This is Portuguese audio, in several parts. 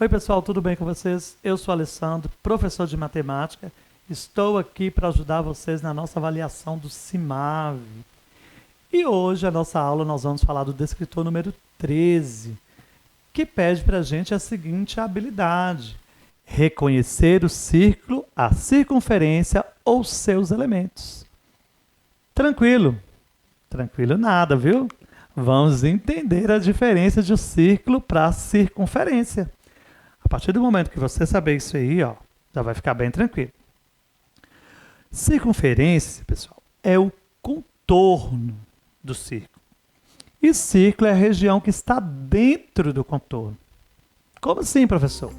Oi pessoal, tudo bem com vocês? Eu sou Alessandro, professor de matemática. Estou aqui para ajudar vocês na nossa avaliação do CIMAVE. E hoje, a nossa aula, nós vamos falar do descritor número 13, que pede para a gente a seguinte habilidade: reconhecer o círculo, a circunferência ou seus elementos. Tranquilo? Tranquilo nada, viu? Vamos entender a diferença de um círculo para a circunferência. A partir do momento que você saber isso aí, ó, já vai ficar bem tranquilo. Circunferência, pessoal, é o contorno do círculo. E círculo é a região que está dentro do contorno. Como assim, professor?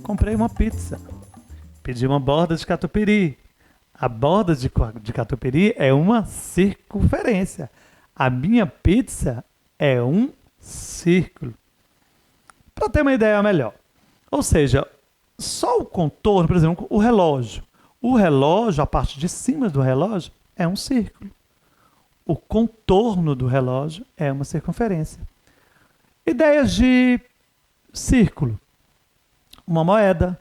Comprei uma pizza, pedi uma borda de catupiry. A borda de catupiry é uma circunferência. A minha pizza é um círculo. Para ter uma ideia melhor. Ou seja, só o contorno, por exemplo, o relógio. O relógio, a parte de cima do relógio, é um círculo. O contorno do relógio é uma circunferência. Ideias de círculo. Uma moeda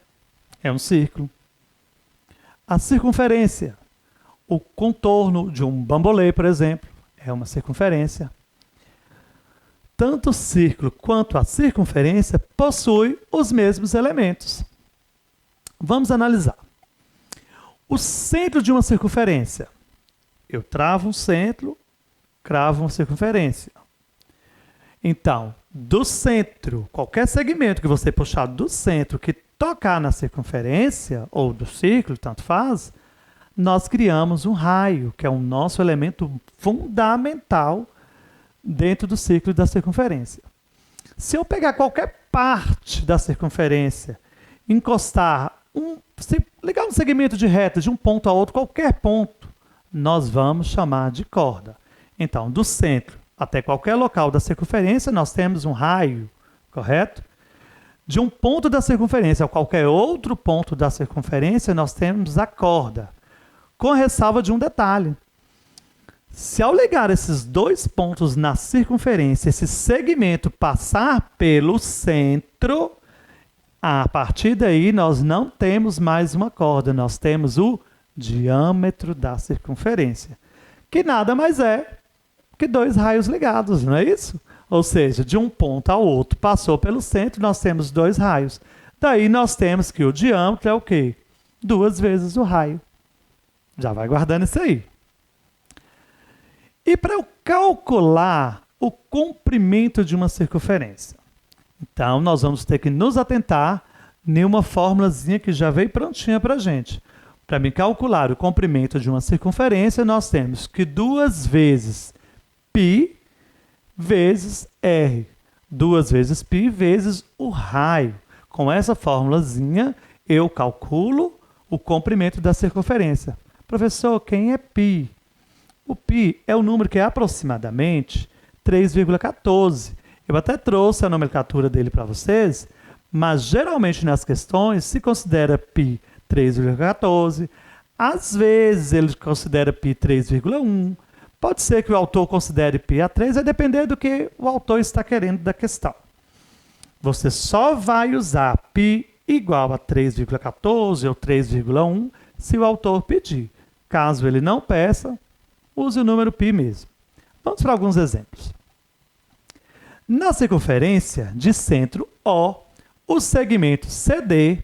é um círculo. A circunferência, o contorno de um bambolê, por exemplo, é uma circunferência. Tanto o círculo quanto a circunferência possuem os mesmos elementos. Vamos analisar. O centro de uma circunferência. Eu travo um centro, cravo uma circunferência. Então, do centro, qualquer segmento que você puxar do centro que tocar na circunferência, ou do círculo, tanto faz, nós criamos um raio, que é o nosso elemento fundamental dentro do círculo e da circunferência. Se eu pegar qualquer parte da circunferência, ligar um segmento de reta de um ponto a outro, qualquer ponto, nós vamos chamar de corda. Então, do centro até qualquer local da circunferência, nós temos um raio, correto? De um ponto da circunferência a qualquer outro ponto da circunferência, nós temos a corda, com ressalva de um detalhe. Se ao ligar esses dois pontos na circunferência, esse segmento passar pelo centro, a partir daí nós não temos mais uma corda, nós temos o diâmetro da circunferência, que nada mais é que dois raios ligados, não é isso? Ou seja, de um ponto ao outro passou pelo centro, nós temos dois raios. Daí nós temos que o diâmetro é o quê? 2 vezes o raio. Já vai guardando isso aí. E para eu calcular o comprimento de uma circunferência, então nós vamos ter que nos atentar em uma formulazinha que já veio prontinha para a gente. Para me calcular o comprimento de uma circunferência, nós temos que 2 vezes π vezes r. 2 vezes π vezes o raio. Com essa formulazinha, eu calculo o comprimento da circunferência. Professor, quem é π? O π é o número que é aproximadamente 3,14. Eu até trouxe a nomenclatura dele para vocês, mas geralmente nas questões se considera π 3,14. Às vezes ele considera π 3,1. Pode ser que o autor considere π a 3, vai depender do que o autor está querendo da questão. Você só vai usar π igual a 3,14 ou 3,1 se o autor pedir. Caso ele não peça, use o número π mesmo. Vamos para alguns exemplos. Na circunferência de centro O, os segmentos CD,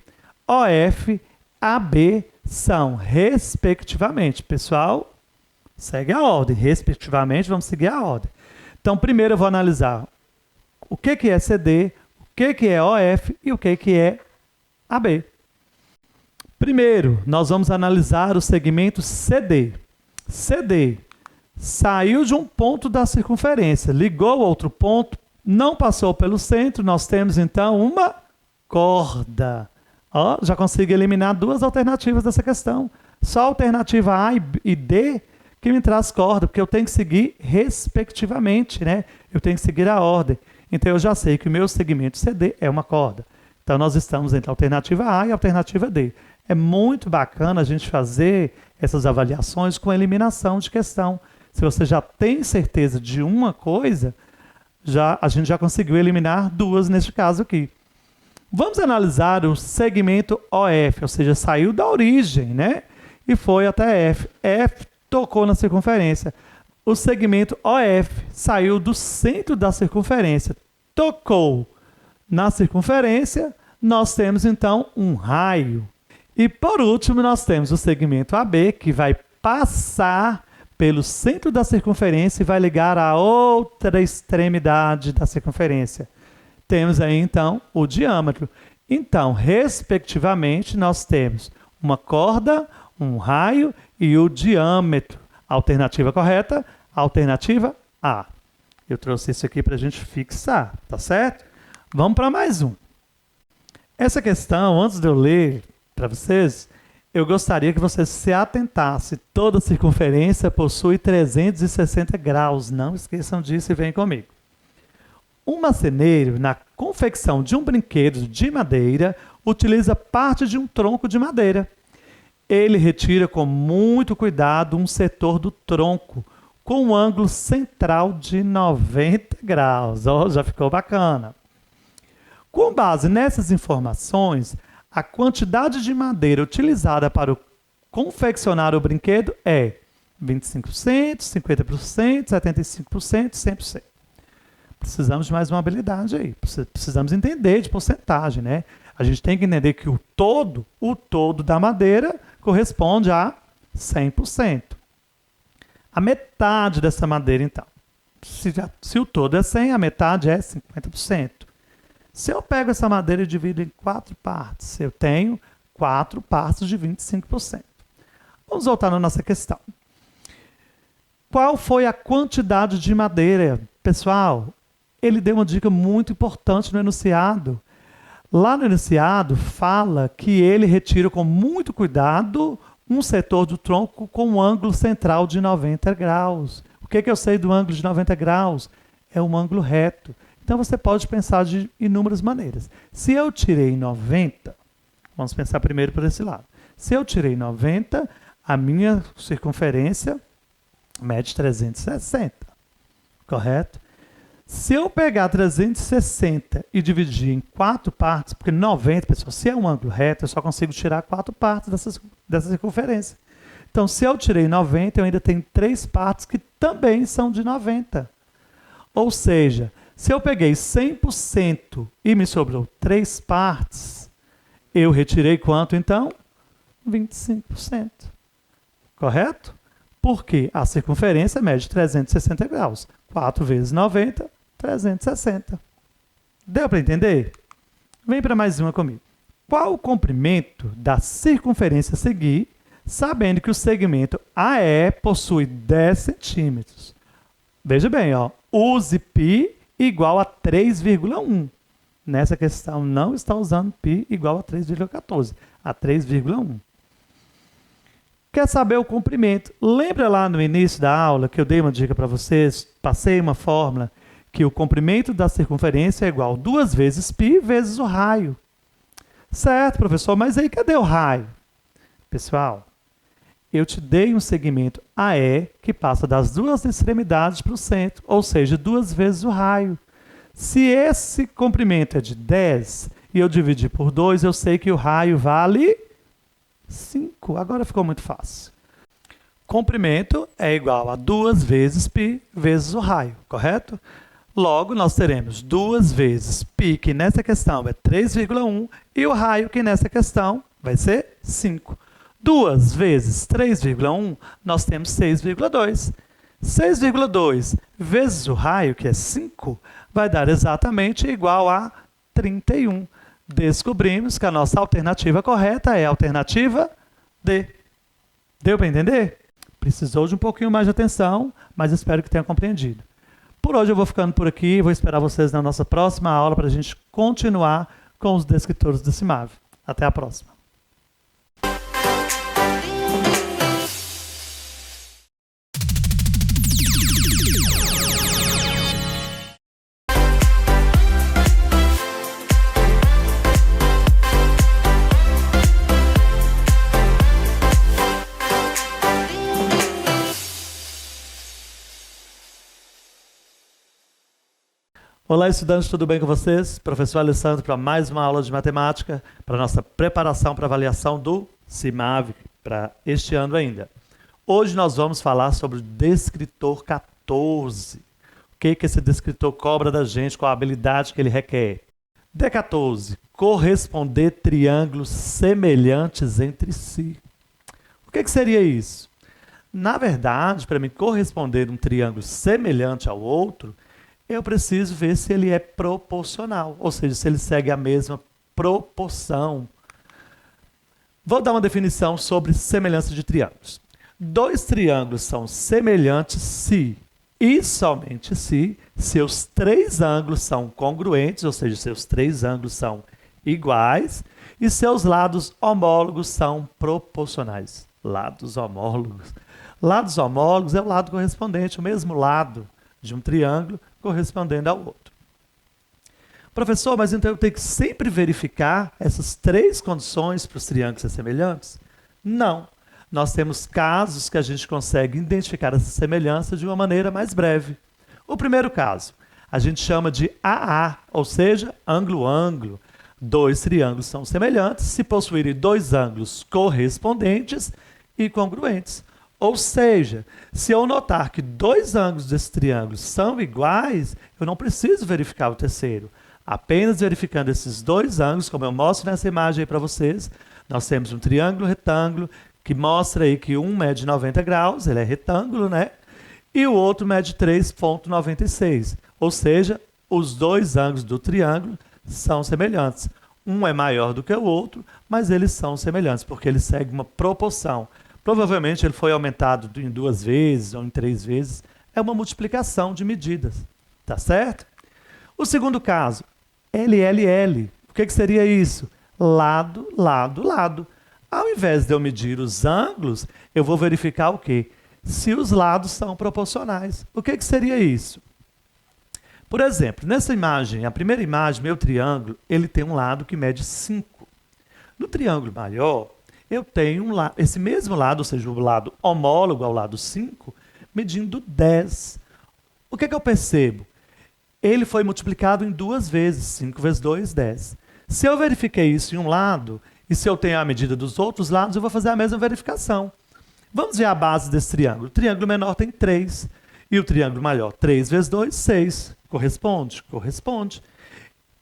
OF, AB são, respectivamente, pessoal, segue a ordem, respectivamente, vamos seguir a ordem. Então, primeiro eu vou analisar o que é CD, o que é OF e o que é AB. Primeiro, nós vamos analisar o segmento CD. CD saiu de um ponto da circunferência, ligou a outro ponto, não passou pelo centro, nós temos então uma corda. Ó, já consigo eliminar 2 alternativas dessa questão. Só a alternativa A e D que me traz corda, porque eu tenho que seguir respectivamente, né? Eu tenho que seguir a ordem. Então, eu já sei que o meu segmento CD é uma corda. Então, nós estamos entre a alternativa A e a alternativa D. É muito bacana a gente fazer essas avaliações com eliminação de questão. Se você já tem certeza de uma coisa, a gente já conseguiu eliminar duas neste caso aqui. Vamos analisar o segmento OF, ou seja, saiu da origem, né? E foi até F. F tocou na circunferência. O segmento OF saiu do centro da circunferência, tocou na circunferência, nós temos então um raio. E por último, nós temos o segmento AB, que vai passar pelo centro da circunferência e vai ligar a outra extremidade da circunferência. Temos aí então o diâmetro. Então, respectivamente, nós temos uma corda, um raio e o diâmetro. Alternativa correta, alternativa A. Eu trouxe isso aqui para a gente fixar, tá certo? Vamos para mais um. Essa questão, antes de eu ler para vocês, eu gostaria que vocês se atentassem. Toda circunferência possui 360 graus. Não esqueçam disso e venham comigo. Um marceneiro, na confecção de um brinquedo de madeira, utiliza parte de um tronco de madeira. Ele retira com muito cuidado um setor do tronco, com um ângulo central de 90 graus. Oh, já ficou bacana. Com base nessas informações, a quantidade de madeira utilizada para confeccionar o brinquedo é 25%, 50%, 75%, 100%. Precisamos de mais uma habilidade aí. Precisamos entender de porcentagem, né? A gente tem que entender que o todo da madeira corresponde a 100%. A metade dessa madeira, então. Se o todo é 100, a metade é 50%. Se eu pego essa madeira e divido em 4 partes, eu tenho 4 partes de 25%. Vamos voltar na nossa questão. Qual foi a quantidade de madeira? Pessoal, ele deu uma dica muito importante no enunciado. Lá no enunciado fala que ele retira com muito cuidado um setor do tronco com um ângulo central de 90 graus. O que eu sei do ângulo de 90 graus? É um ângulo reto. Então, você pode pensar de inúmeras maneiras. Se eu tirei 90, vamos pensar primeiro por esse lado. Se eu tirei 90, a minha circunferência mede 360, correto? Se eu pegar 360 e dividir em 4 partes, porque 90, pessoal, se é um ângulo reto, eu só consigo tirar 4 partes dessa circunferência. Então, se eu tirei 90, eu ainda tenho 3 partes que também são de 90. Ou seja, se eu peguei 100% e me sobrou 3 partes, eu retirei quanto, então? 25%. Correto? Porque a circunferência mede 360 graus. 4 vezes 90, 360. Deu para entender? Vem para mais uma comigo. Qual o comprimento da circunferência a seguir, sabendo que o segmento AE possui 10 centímetros? Veja bem, ó, use π igual a 3,1. Nessa questão, não está usando π igual a 3,14, a 3,1. Quer saber o comprimento? Lembra lá no início da aula que eu dei uma dica para vocês? Passei uma fórmula que o comprimento da circunferência é igual a 2 vezes π vezes o raio. Certo, professor, mas aí cadê o raio? Pessoal, eu te dei um segmento AE que passa das duas extremidades para o centro, ou seja, 2 vezes o raio. Se esse comprimento é de 10 e eu dividir por 2, eu sei que o raio vale 5. Agora ficou muito fácil. Comprimento é igual a 2 vezes π vezes o raio, correto? Logo, nós teremos 2 vezes π, que nessa questão é 3,1, e o raio, que nessa questão vai ser 5. 2 vezes 3,1, nós temos 6,2. 6,2 vezes o raio, que é 5, vai dar exatamente igual a 31. Descobrimos que a nossa alternativa correta é a alternativa D. Deu para entender? Precisou de um pouquinho mais de atenção, mas espero que tenha compreendido. Por hoje eu vou ficando por aqui, vou esperar vocês na nossa próxima aula para a gente continuar com os descritores do CIMAV. Até a próxima. Olá, estudantes, tudo bem com vocês? Professor Alessandro para mais uma aula de matemática, para nossa preparação para avaliação do CIMAV, para este ano ainda. Hoje nós vamos falar sobre o descritor 14. O que esse descritor cobra da gente, qual a habilidade que ele requer. D14, corresponder triângulos semelhantes entre si. O que seria isso? Na verdade, para mim corresponder um triângulo semelhante ao outro, eu preciso ver se ele é proporcional, ou seja, se ele segue a mesma proporção. Vou dar uma definição sobre semelhança de triângulos. Dois triângulos são semelhantes se, e somente se, seus três ângulos são congruentes, ou seja, seus três ângulos são iguais, e seus lados homólogos são proporcionais. Lados homólogos. Lados homólogos é o lado correspondente, o mesmo lado de um triângulo correspondendo ao outro. Professor, mas então eu tenho que sempre verificar essas três condições para os triângulos ser semelhantes? Não. Nós temos casos que a gente consegue identificar essa semelhança de uma maneira mais breve. O primeiro caso, a gente chama de AA, ou seja, ângulo-ângulo. Dois triângulos são semelhantes se possuírem dois ângulos correspondentes e congruentes. Ou seja, se eu notar que dois ângulos desse triângulo são iguais, eu não preciso verificar o terceiro. Apenas verificando esses dois ângulos, como eu mostro nessa imagem aí para vocês, nós temos um triângulo retângulo que mostra aí que um mede 90 graus, ele é retângulo, né? E o outro mede 3,96. Ou seja, os dois ângulos do triângulo são semelhantes. Um é maior do que o outro, mas eles são semelhantes, porque eles seguem uma proporção. Provavelmente ele foi aumentado em 2 vezes ou em 3 vezes. É uma multiplicação de medidas. Tá certo? O segundo caso, LLL. O que seria isso? Lado, lado, lado. Ao invés de eu medir os ângulos, eu vou verificar o quê? Se os lados são proporcionais. O que seria isso? Por exemplo, nessa imagem, a primeira imagem, meu triângulo, ele tem um lado que mede 5. No triângulo maior, eu tenho esse mesmo lado, ou seja, o lado homólogo ao lado 5, medindo 10. O que eu percebo? Ele foi multiplicado em 2 vezes, 5 vezes 2, 10. Se eu verifiquei isso em um lado, e se eu tenho a medida dos outros lados, eu vou fazer a mesma verificação. Vamos ver a base desse triângulo. O triângulo menor tem 3, e o triângulo maior, 3 vezes 2, 6. Corresponde? Corresponde.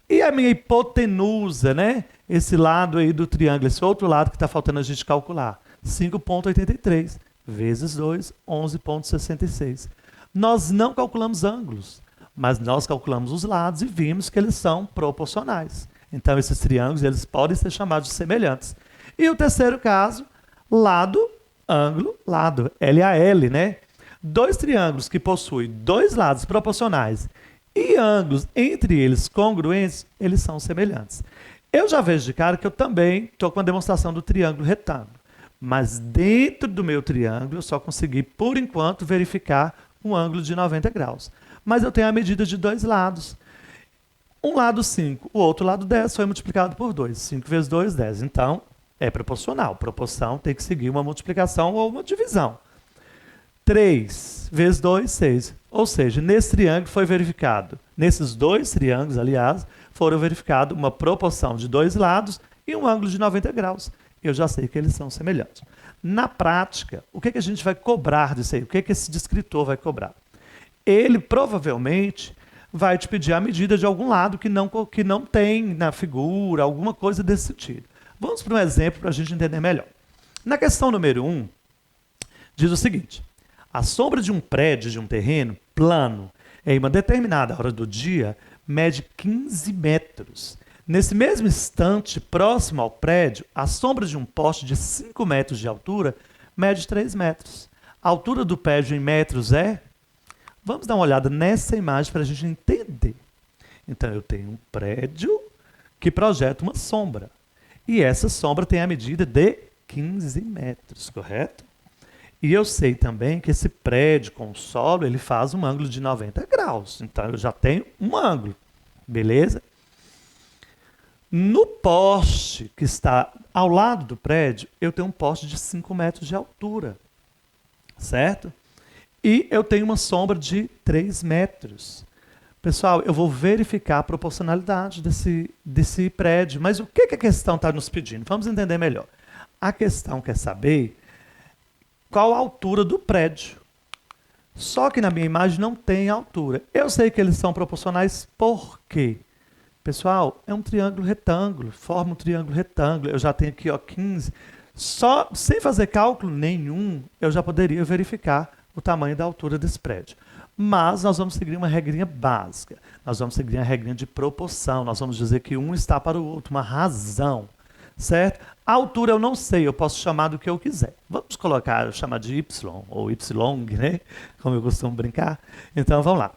E a minha hipotenusa, né? Esse lado aí do triângulo, esse outro lado que está faltando a gente calcular. 5,83 vezes 2, 11,66. Nós não calculamos ângulos, mas nós calculamos os lados e vimos que eles são proporcionais. Então, esses triângulos eles podem ser chamados de semelhantes. E o terceiro caso, lado, ângulo, lado. LAL, né? Dois triângulos que possuem dois lados proporcionais e ângulos entre eles congruentes, eles são semelhantes. Eu já vejo de cara que eu também estou com a demonstração do triângulo retângulo. Mas dentro do meu triângulo, eu só consegui, por enquanto, verificar um ângulo de 90 graus. Mas eu tenho a medida de dois lados. Um lado 5, o outro lado 10 foi multiplicado por 2. 5 vezes 2, 10. Então, é proporcional. Proporção tem que seguir uma multiplicação ou uma divisão. 3 vezes 2, 6. Ou seja, nesse triângulo foi verificado, nesses dois triângulos, aliás, foram verificados uma proporção de dois lados e um ângulo de 90 graus. Eu já sei que eles são semelhantes. Na prática, o que a gente vai cobrar disso aí? O que esse descritor vai cobrar? Ele provavelmente vai te pedir a medida de algum lado que não tem na figura, alguma coisa desse sentido. Vamos para um exemplo para a gente entender melhor. Na questão número 1, diz o seguinte: a sombra de um prédio, de um terreno plano, em uma determinada hora do dia, mede 15 metros. Nesse mesmo instante, próximo ao prédio, a sombra de um poste de 5 metros de altura mede 3 metros. A altura do prédio em metros é? Vamos dar uma olhada nessa imagem para a gente entender. Então, eu tenho um prédio que projeta uma sombra. E essa sombra tem a medida de 15 metros, correto? E eu sei também que esse prédio com o solo, ele faz um ângulo de 90 graus. Então, eu já tenho um ângulo. Beleza? No poste que está ao lado do prédio, eu tenho um poste de 5 metros de altura. Certo? E eu tenho uma sombra de 3 metros. Pessoal, eu vou verificar a proporcionalidade desse prédio. Mas o que a questão está nos pedindo? Vamos entender melhor. A questão quer saber qual a altura do prédio. Só que na minha imagem não tem altura. Eu sei que eles são proporcionais por quê? Pessoal, é um triângulo retângulo, forma um triângulo retângulo. Eu já tenho aqui 15. Só sem fazer cálculo nenhum, eu já poderia verificar o tamanho da altura desse prédio. Mas nós vamos seguir uma regrinha básica. Nós vamos seguir a regrinha de proporção. Nós vamos dizer que um está para o outro, uma razão. Certo? A altura eu não sei, eu posso chamar do que eu quiser. Vamos colocar, chamar de Y, ou Y, né? Como eu costumo brincar. Então, vamos lá.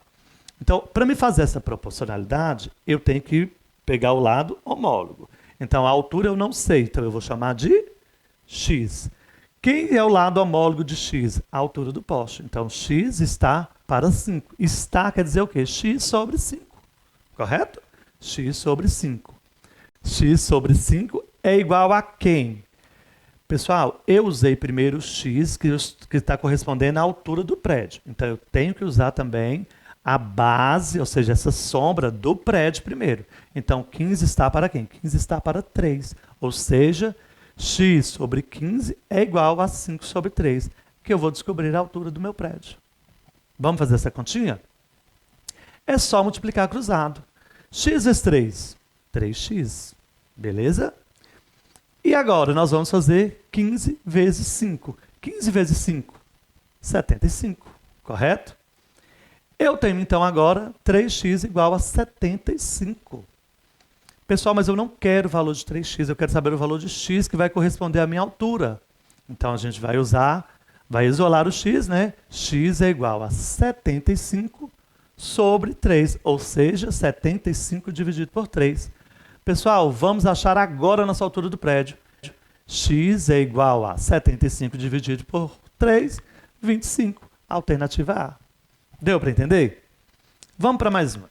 Então, para me fazer essa proporcionalidade, eu tenho que pegar o lado homólogo. Então, a altura eu não sei, então eu vou chamar de X. Quem é o lado homólogo de X? A altura do poste. Então, X está para 5. Está quer dizer o quê? X sobre 5. Correto? X sobre 5. X sobre 5 é igual a quem? Pessoal, eu usei primeiro o X, que está correspondendo à altura do prédio. Então, eu tenho que usar também a base, ou seja, essa sombra do prédio primeiro. Então, 15 está para quem? 15 está para 3. Ou seja, X sobre 15 é igual a 5 sobre 3, que eu vou descobrir a altura do meu prédio. Vamos fazer essa continha? É só multiplicar cruzado. X vezes 3, 3x. Beleza? E agora nós vamos fazer 15 vezes 5. 15 vezes 5, 75. Correto? Eu tenho então agora 3x igual a 75. Pessoal, mas eu não quero o valor de 3x, eu quero saber o valor de x que vai corresponder à minha altura. Então, a gente vai isolar o x, né? X é igual a 75 sobre 3, ou seja, 75 dividido por 3. Pessoal, vamos achar agora a nossa altura do prédio. X é igual a 75 dividido por 3, 25. Alternativa A. Deu para entender? Vamos para mais uma.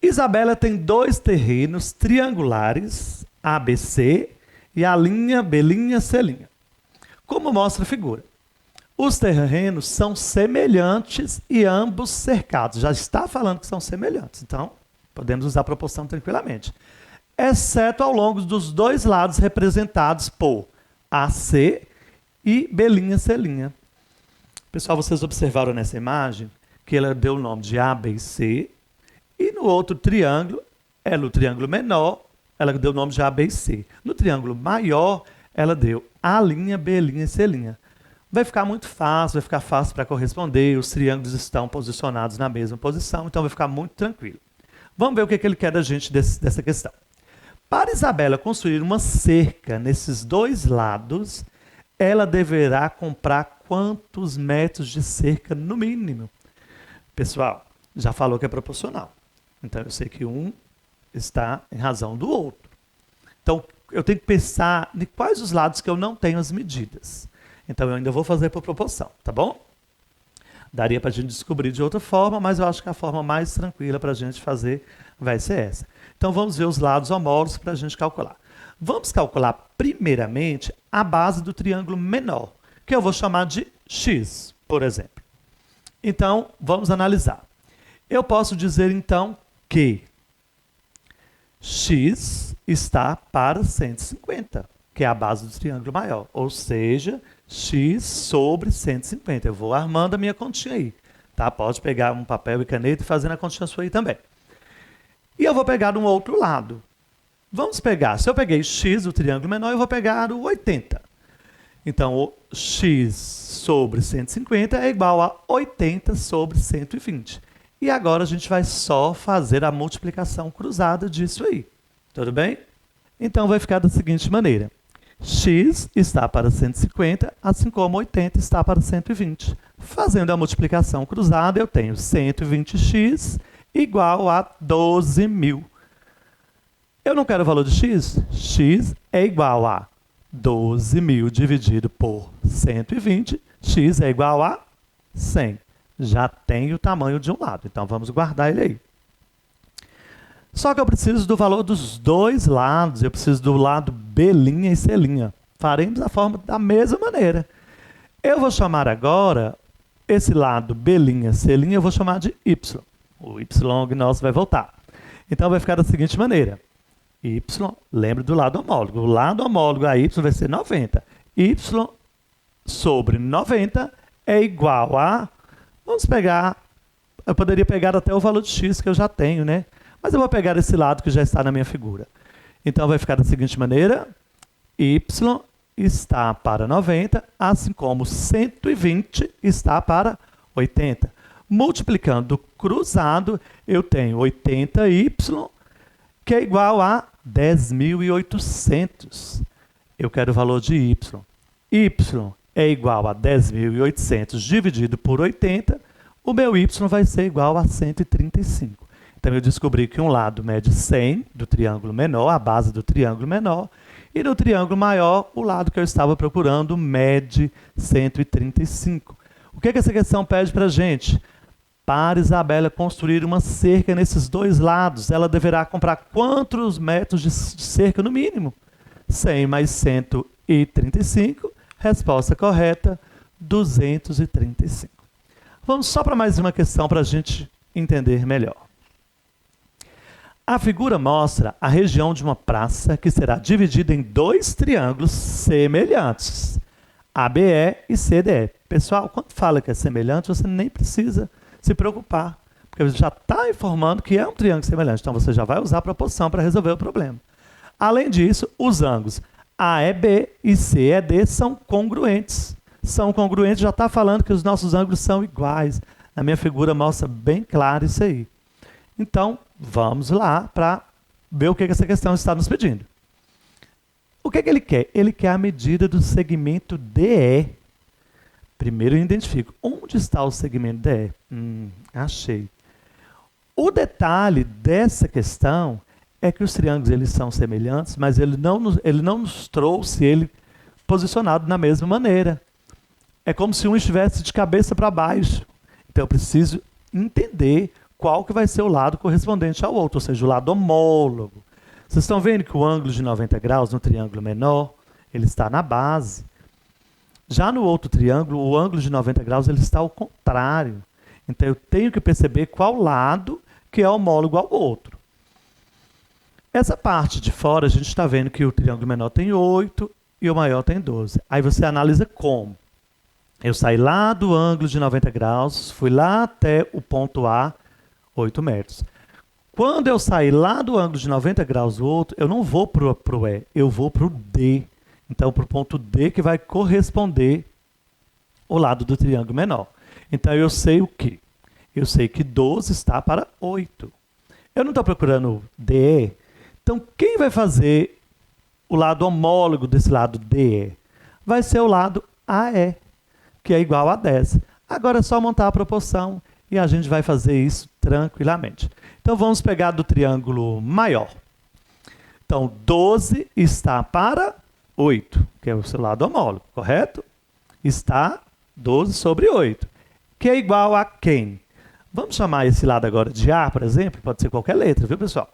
Isabela tem 2 terrenos triangulares, ABC, e a linha B', C'. Como mostra a figura. Os terrenos são semelhantes e ambos cercados. Já está falando que são semelhantes, então podemos usar a proporção tranquilamente. Exceto ao longo dos 2 lados representados por AC e B', C'. Pessoal, vocês observaram nessa imagem que ela deu o nome de A, B e C. E no outro triângulo, no triângulo menor, ela deu o nome de A, B e C. No triângulo maior, ela deu A', B' e C'. Vai ficar muito fácil, vai ficar fácil para corresponder. Os triângulos estão posicionados na mesma posição, então vai ficar muito tranquilo. Vamos ver o que ele quer da gente dessa questão. Para Isabela construir uma cerca nesses 2 lados, ela deverá comprar quantos metros de cerca no mínimo? Pessoal, já falou que é proporcional. Então, eu sei que um está em razão do outro. Então, eu tenho que pensar em quais os lados que eu não tenho as medidas. Então, eu ainda vou fazer por proporção, tá bom? Daria para a gente descobrir de outra forma, mas eu acho que a forma mais tranquila para a gente fazer vai ser essa. Então, vamos ver os lados homólogos para a gente calcular. Vamos calcular, primeiramente, a base do triângulo menor, que eu vou chamar de X, por exemplo. Então, vamos analisar. Eu posso dizer, então, que X está para 150, que é a base do triângulo maior. Ou seja, X sobre 150. Eu vou armando a minha continha aí. Tá? Pode pegar um papel e caneta e fazer a continha sua aí também. E eu vou pegar um outro lado. Vamos pegar, se eu peguei X do triângulo menor, eu vou pegar o 80. Então, o X sobre 150 é igual a 80 sobre 120. E agora a gente vai só fazer a multiplicação cruzada disso aí. Tudo bem? Então, vai ficar da seguinte maneira. X está para 150, assim como 80 está para 120. Fazendo a multiplicação cruzada, eu tenho 120x igual a 12.000. Eu não quero o valor de x. X é igual a 12.000 dividido por 120. X é igual a 100. Já tem o tamanho de um lado, então vamos guardar ele aí. Só que eu preciso do valor dos 2 lados, eu preciso do lado B' e C'. Faremos a forma da mesma maneira. Eu vou chamar agora esse lado B', C', eu vou chamar de Y. O y nosso vai voltar. Então vai ficar da seguinte maneira. Y, lembra do lado homólogo. O lado homólogo a y vai ser 90. Y sobre 90 é igual a... Vamos pegar... Eu poderia pegar até o valor de x que eu já tenho, né? Mas eu vou pegar esse lado que já está na minha figura. Então vai ficar da seguinte maneira. Y está para 90, assim como 120 está para 80. Multiplicando cruzado, eu tenho 80y, que é igual a 10.800. Eu quero o valor de y. Y é igual a 10.800 dividido por 80. O meu y vai ser igual a 135. Então, eu descobri que um lado mede 100 do triângulo menor, a base do triângulo menor, e no triângulo maior, o lado que eu estava procurando mede 135. O que essa questão pede para a gente? Para Isabela construir uma cerca nesses dois lados, ela deverá comprar quantos metros de cerca no mínimo? 100 mais 135, resposta correta, 235. Vamos só para mais uma questão para a gente entender melhor. A figura mostra a região de uma praça que será dividida em dois triângulos semelhantes, ABE e CDE. Pessoal, quando fala que é semelhante, você nem precisa se preocupar, porque você já está informando que é um triângulo semelhante, então você já vai usar a proporção para resolver o problema. Além disso, os ângulos AEB e CED são congruentes. São congruentes, já está falando que os nossos ângulos são iguais. Na minha figura mostra bem claro isso aí. Então, vamos lá para ver o que essa questão está nos pedindo. O que ele quer? Ele quer a medida do segmento DE. Primeiro eu identifico. Onde está o segmento DE? Achei. O detalhe dessa questão é que os triângulos eles são semelhantes, mas ele não nos trouxe ele posicionado da mesma maneira. É como se um estivesse de cabeça para baixo. Então eu preciso entender qual que vai ser o lado correspondente ao outro, ou seja, o lado homólogo. Vocês estão vendo que o ângulo de 90 graus no triângulo menor, ele está na base. Já no outro triângulo, o ângulo de 90 graus ele está ao contrário. Então eu tenho que perceber qual lado que é homólogo ao outro. Essa parte de fora, a gente está vendo que o triângulo menor tem 8 e o maior tem 12. Aí você analisa como. Eu saí lá do ângulo de 90 graus, fui lá até o ponto A, 8 metros. Quando eu sair lá do ângulo de 90 graus do outro, eu não vou para o E, eu vou para o D. Então, para o ponto D que vai corresponder o lado do triângulo menor. Então, eu sei o quê? Eu sei que 12 está para 8. Eu não estou procurando DE. Então, quem vai fazer o lado homólogo desse lado DE? Vai ser o lado AE, que é igual a 10. Agora é só montar a proporção e a gente vai fazer isso tranquilamente. Então, vamos pegar do triângulo maior. Então, 12 está para 8, que é o seu lado homólogo, correto? Está 12 sobre 8, que é igual a quem? Vamos chamar esse lado agora de A, por exemplo? Pode ser qualquer letra, viu, pessoal?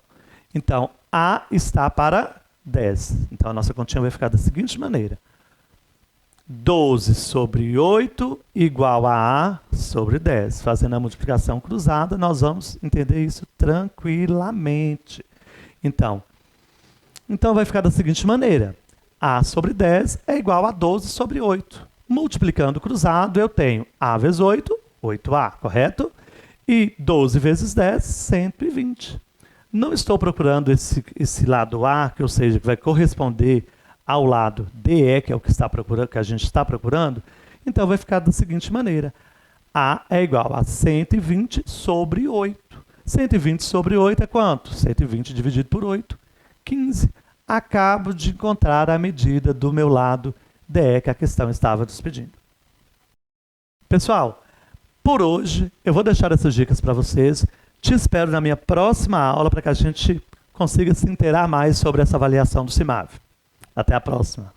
Então, A está para 10. Então, a nossa continha vai ficar da seguinte maneira. 12 sobre 8 igual a A sobre 10. Fazendo a multiplicação cruzada, nós vamos entender isso tranquilamente. Então vai ficar da seguinte maneira. A sobre 10 é igual a 12 sobre 8. Multiplicando cruzado, eu tenho A vezes 8, 8A, correto? E 12 vezes 10, 120. Não estou procurando esse lado A, que seja, que vai corresponder ao lado DE, que é o que a gente está procurando. Então, vai ficar da seguinte maneira. A é igual a 120 sobre 8. 120 sobre 8 é quanto? 120 dividido por 8, 15. Acabo de encontrar a medida do meu lado DE que a questão estava nos pedindo. Pessoal, por hoje eu vou deixar essas dicas para vocês. Te espero na minha próxima aula para que a gente consiga se inteirar mais sobre essa avaliação do CIMAV. Até a próxima!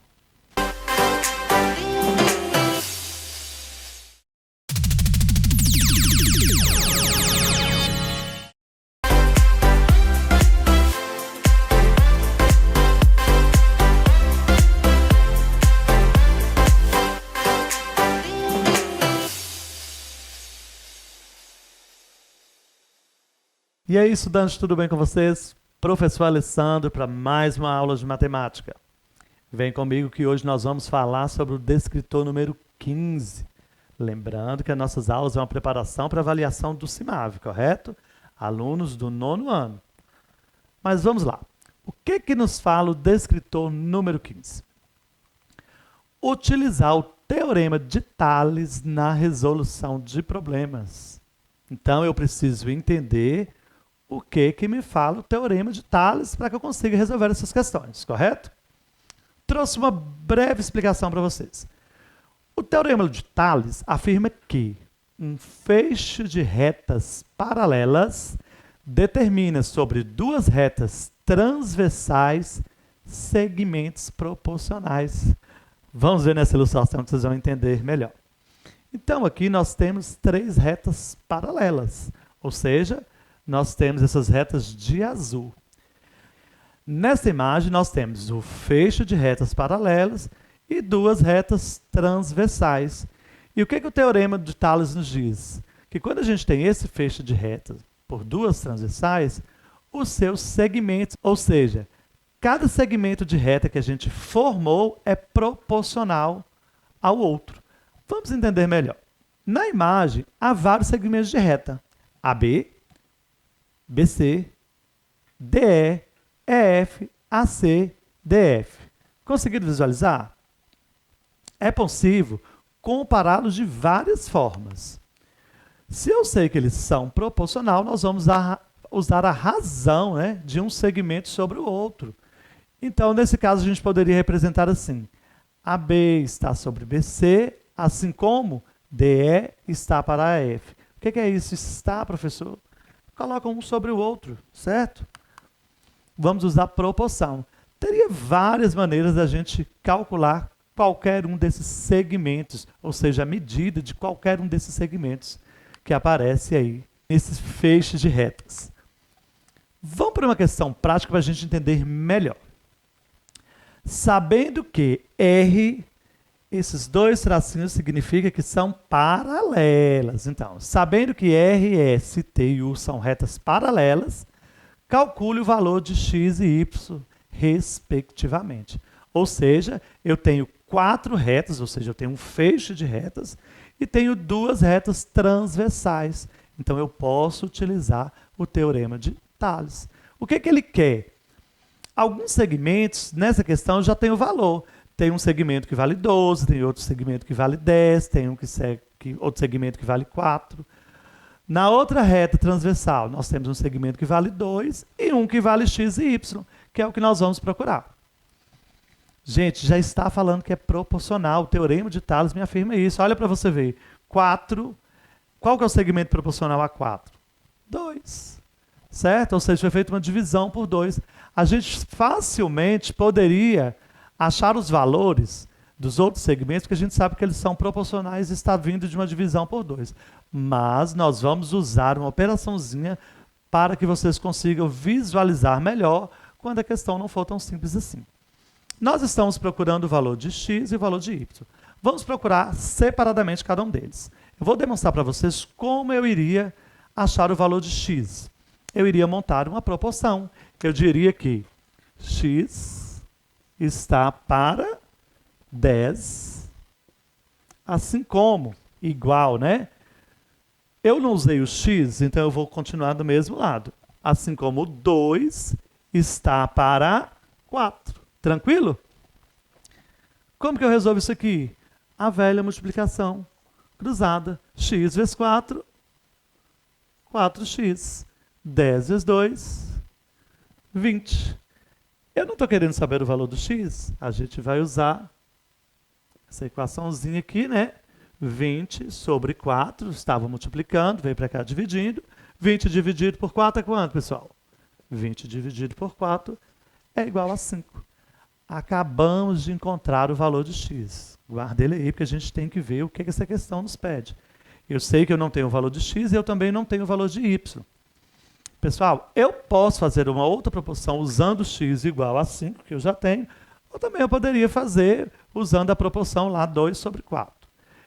E aí, estudantes, tudo bem com vocês? Professor Alessandro para mais uma aula de matemática. Vem comigo que hoje nós vamos falar sobre o descritor número 15. Lembrando que as nossas aulas são uma preparação para avaliação do CIMAV, correto? Alunos do 9º ano. Mas vamos lá. O que nos fala o descritor número 15? Utilizar o teorema de Tales na resolução de problemas. Então, eu preciso entender o que me fala o teorema de Tales para que eu consiga resolver essas questões, correto? Trouxe uma breve explicação para vocês. O teorema de Tales afirma que um feixe de retas paralelas determina sobre duas retas transversais segmentos proporcionais. Vamos ver nessa ilustração que vocês vão entender melhor. Então, aqui nós temos três retas paralelas, ou seja, nós temos essas retas de azul. Nessa imagem, nós temos o feixe de retas paralelas e duas retas transversais. E o que o teorema de Tales nos diz? Que quando a gente tem esse feixe de retas por duas transversais, os seus segmentos, ou seja, cada segmento de reta que a gente formou é proporcional ao outro. Vamos entender melhor. Na imagem, há vários segmentos de reta. AB, BC, DE, EF, AC, DF. Conseguiram visualizar? É possível compará-los de várias formas. Se eu sei que eles são proporcional, nós vamos usar a razão, né, de um segmento sobre o outro. Então, nesse caso, a gente poderia representar assim. AB está sobre BC, assim como DE está para AF. O que é isso? Está, professor? Coloca um sobre o outro, certo? Vamos usar proporção. Teria várias maneiras da gente calcular qualquer um desses segmentos, ou seja, a medida de qualquer um desses segmentos que aparece aí nesses feixes de retas. Vamos para uma questão prática para a gente entender melhor. Sabendo que R, esses dois tracinhos significa que são paralelas. Então, sabendo que R, S, T e U são retas paralelas, calcule o valor de x e y, respectivamente. Ou seja, eu tenho quatro retas, ou seja, eu tenho um feixe de retas e tenho duas retas transversais. Então, eu posso utilizar o teorema de Tales. O que ele quer? Alguns segmentos, nessa questão, já tem o valor. Tem um segmento que vale 12, tem outro segmento que vale 10, tem outro segmento que vale 4. Na outra reta transversal, nós temos um segmento que vale 2 e um que vale x e y, que é o que nós vamos procurar. Gente, já está falando que é proporcional. O teorema de Tales me afirma isso. Olha para você ver. 4. Qual que é o segmento proporcional a 4? 2. Certo? Ou seja, foi feita uma divisão por 2. A gente facilmente poderia achar os valores dos outros segmentos, porque a gente sabe que eles são proporcionais e está vindo de uma divisão por 2. Mas nós vamos usar uma operaçãozinha para que vocês consigam visualizar melhor quando a questão não for tão simples assim. Nós estamos procurando o valor de x e o valor de y. Vamos procurar separadamente cada um deles. Eu vou demonstrar para vocês como eu iria achar o valor de x. Eu iria montar uma proporção. Eu diria que x está para 10, assim como, igual, né? Eu não usei o x, então eu vou continuar do mesmo lado. Assim como 2 está para 4. Tranquilo? Como que eu resolvo isso aqui? A velha multiplicação cruzada. X vezes 4, 4x. 10 vezes 2, 20. Eu não estou querendo saber o valor do x. A gente vai usar essa equaçãozinha aqui, né? 20 sobre 4, estava multiplicando, veio para cá dividindo. 20 dividido por 4 é quanto, pessoal? 20 dividido por 4 é igual a 5. Acabamos de encontrar o valor de x. Guarda ele aí, porque a gente tem que ver o que essa questão nos pede. Eu sei que eu não tenho o valor de x e eu também não tenho o valor de y. Pessoal, eu posso fazer uma outra proporção usando x igual a 5, que eu já tenho, ou também eu poderia fazer usando a proporção lá 2 sobre 4.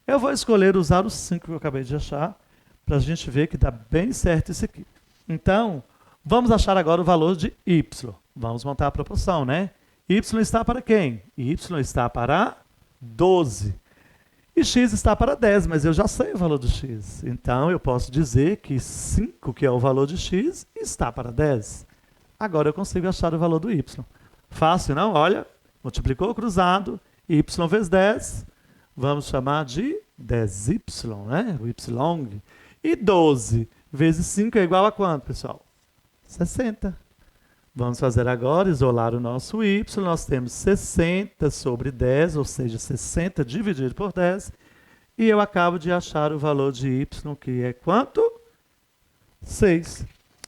Eu vou escolher usar o 5 que eu acabei de achar, para a gente ver que dá bem certo isso aqui. Então, Vamos achar agora o valor de y. Vamos montar a proporção, né? Y está para quem? Y está para 12. E x está para 10, mas eu já sei o valor do x. Então, eu posso dizer que 5, que é o valor de x, está para 10. Agora eu consigo achar o valor do y. Fácil, não? Olha, multiplicou cruzado, y vezes 10, vamos chamar de 10y, né? O y. E 12 vezes 5 é igual a quanto, pessoal? 60. Vamos fazer agora, isolar o nosso y. Nós temos 60 sobre 10, ou seja, 60 dividido por 10. E eu acabo de achar o valor de y, que é quanto? 6.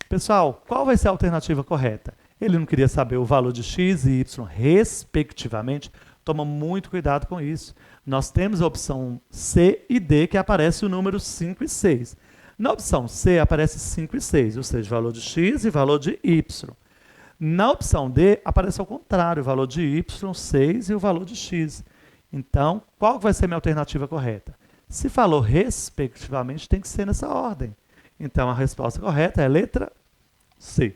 Pessoal, qual vai ser a alternativa correta? Ele não queria saber o valor de x e y, respectivamente. Toma muito cuidado com isso. Nós temos a opção C e D, que aparece o número 5 e 6. Na opção C aparece 5 e 6, ou seja, valor de x e valor de y. Na opção D, aparece ao contrário, o valor de y, 6 e o valor de x. Então, qual vai ser a minha alternativa correta? Se falou respectivamente, tem que ser nessa ordem. Então, a resposta correta é a letra C.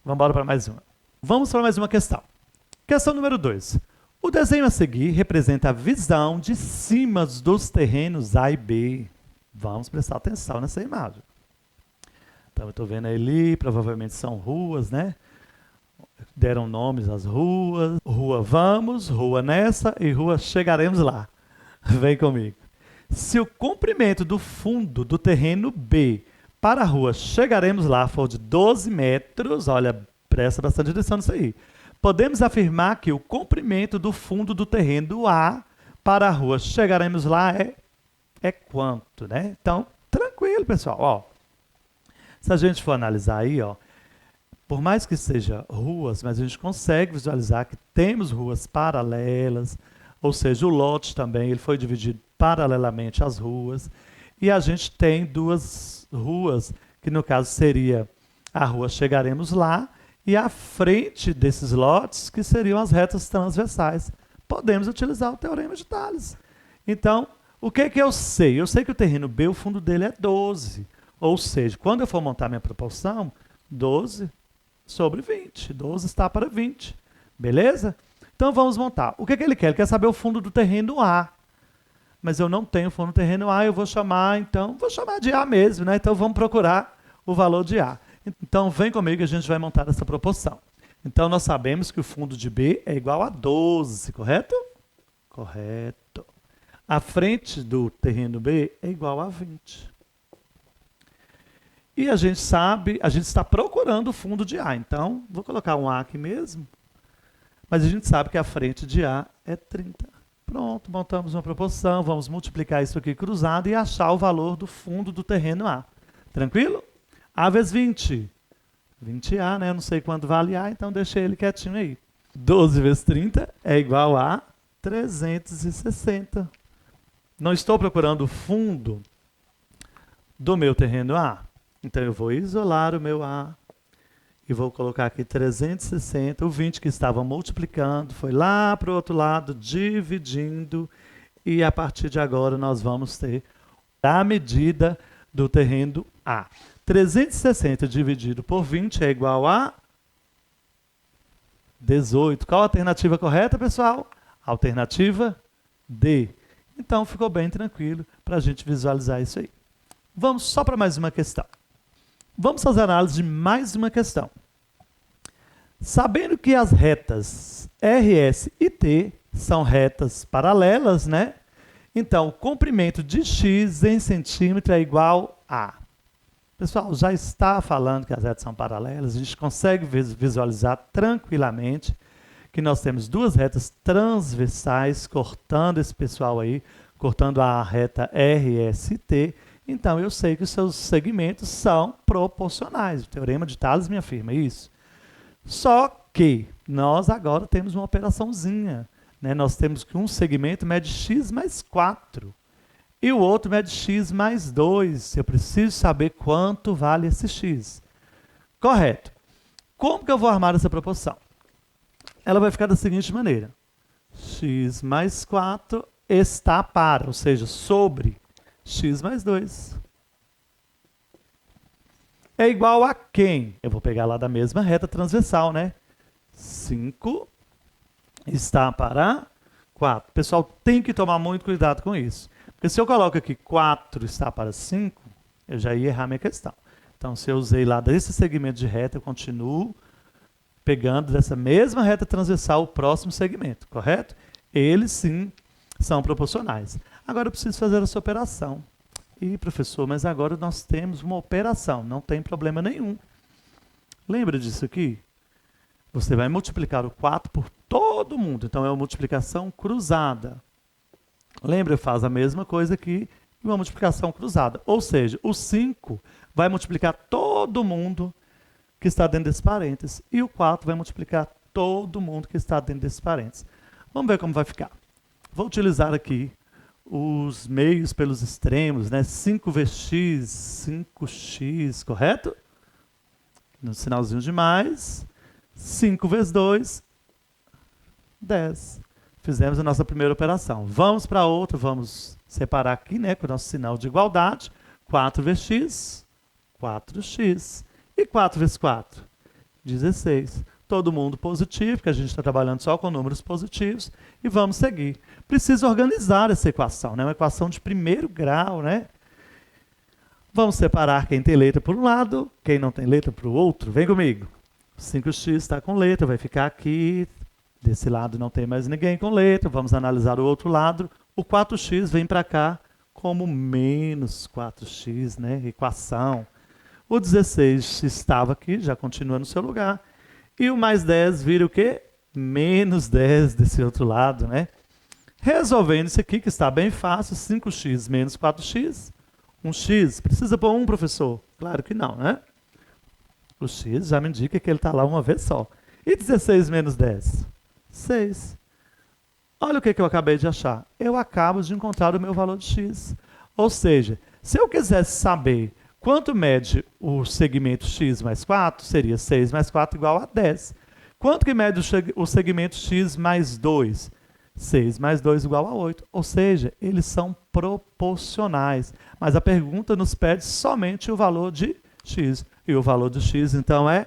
Vamos embora para mais uma. Vamos para mais uma questão. Questão número 2. O desenho a seguir representa a visão de cima dos terrenos A e B. Vamos prestar atenção nessa imagem. Então, eu estou vendo ali, provavelmente são ruas, né? Deram nomes às ruas. Rua vamos, rua nessa e rua chegaremos lá. Vem comigo. Se o comprimento do fundo do terreno B para a rua chegaremos lá for de 12 metros, olha, presta bastante atenção nisso aí. Podemos afirmar que o comprimento do fundo do terreno A para a rua chegaremos lá é quanto, né? Então, tranquilo, pessoal. Ó, se a gente for analisar aí, ó, por mais que seja ruas, mas a gente consegue visualizar que temos ruas paralelas, ou seja, o lote também ele foi dividido paralelamente às ruas, e a gente tem duas ruas, que no caso seria a rua Chegaremos Lá, e à frente desses lotes, que seriam as retas transversais. Podemos utilizar o Teorema de Tales. Então, o que que eu sei? Eu sei que o terreno B, o fundo dele é 12. Ou seja, quando eu for montar minha proporção, 12 sobre 20. 12 está para 20. Beleza? Então, vamos montar. O que que ele quer? Ele quer saber o fundo do terreno A. Mas eu não tenho fundo do terreno A, eu vou chamar, então, vou chamar de A mesmo, né? Então, vamos procurar o valor de A. Então, vem comigo que a gente vai montar essa proporção. Então, nós sabemos que o fundo de B é igual a 12, correto? Correto. A frente do terreno B é igual a 20. E a gente sabe, a gente está procurando o fundo de A. Então, vou colocar um A aqui mesmo. Mas a gente sabe que a frente de A é 30. Pronto, montamos uma proporção, vamos multiplicar isso aqui cruzado e achar o valor do fundo do terreno A. Tranquilo? A vezes 20. 20A, né? Eu não sei quanto vale A, então deixei ele quietinho aí. 12 vezes 30 é igual a 360. Não estou procurando o fundo do meu terreno A. Então, eu vou isolar o meu A e vou colocar aqui 360. O 20 que estava multiplicando foi lá para o outro lado, dividindo. E a partir de agora, nós vamos ter a medida do terreno A. 360 dividido por 20 é igual a 18. Qual a alternativa correta, pessoal? Alternativa D. Então, ficou bem tranquilo para a gente visualizar isso aí. Vamos só para mais uma questão. Vamos fazer análise de mais uma questão. Sabendo que as retas RS e T são retas paralelas, né? Então, o comprimento de x em centímetro é igual a... Pessoal, já está falando que as retas são paralelas, a gente consegue visualizar tranquilamente que nós temos duas retas transversais cortando esse pessoal aí, cortando a reta RST. Então, eu sei que os seus segmentos são proporcionais. O Teorema de Tales me afirma isso. Só que nós agora temos uma operaçãozinha, né? Nós temos que um segmento mede x mais 4 e o outro mede x mais 2. Eu preciso saber quanto vale esse x. Correto. Como que eu vou armar essa proporção? Ela vai ficar da seguinte maneira. X mais 4 está para, ou seja, sobre x mais 2. é igual a quem? Eu vou pegar lá da mesma reta transversal, né? 5 está para 4. Pessoal, tem que tomar muito cuidado com isso. Porque se eu coloco aqui 4 está para 5, eu já ia errar minha questão. Então, se eu usei lá desse segmento de reta, eu continuo pegando dessa mesma reta transversal o próximo segmento, correto? Eles, sim, são proporcionais. Agora eu preciso fazer essa operação. Ih, professor, mas agora nós temos uma operação, não tem problema nenhum. Lembra disso aqui? Você vai multiplicar o 4 por todo mundo, então é uma multiplicação cruzada. Lembra, faz a mesma coisa aqui, uma multiplicação cruzada. Ou seja, o 5 vai multiplicar todo mundo que está dentro desse parênteses, e o 4 vai multiplicar todo mundo que está dentro desse parênteses. Vamos ver como vai ficar. Vou utilizar aqui os meios pelos extremos, né? 5 vezes x, 5x, correto? No sinalzinho de mais. 5 vezes 2, 10. Fizemos a nossa primeira operação. Vamos para outra, vamos separar aqui, né, com o nosso sinal de igualdade. 4 vezes x, 4x. E 4 vezes 4? 16. Todo mundo positivo, porque a gente está trabalhando só com números positivos. E vamos seguir. Preciso organizar essa equação, né? Uma equação de primeiro grau, né? Vamos separar quem tem letra por um lado, quem não tem letra para o outro. Vem comigo. 5x está com letra, vai ficar aqui. Desse lado não tem mais ninguém com letra. Vamos analisar o outro lado. O 4x vem para cá como menos 4x, né? Equação. O 16 estava aqui, já continua no seu lugar. E o mais 10 vira o quê? Menos 10 desse outro lado, né? Resolvendo isso aqui, que está bem fácil, 5x menos 4x. 1x, precisa pôr 1, professor? Claro que não, né? O x já me indica que ele está lá uma vez só. E 16 menos 10? 6. Olha o que eu acabei de achar. Eu acabo de encontrar o meu valor de x. Ou seja, se eu quisesse saber quanto mede o segmento x mais 4, seria 6 mais 4 igual a 10. Quanto que mede o segmento x mais 2? 6 mais 2 igual a 8. Ou seja, eles são proporcionais. Mas a pergunta nos pede somente o valor de x. E o valor de x, então, é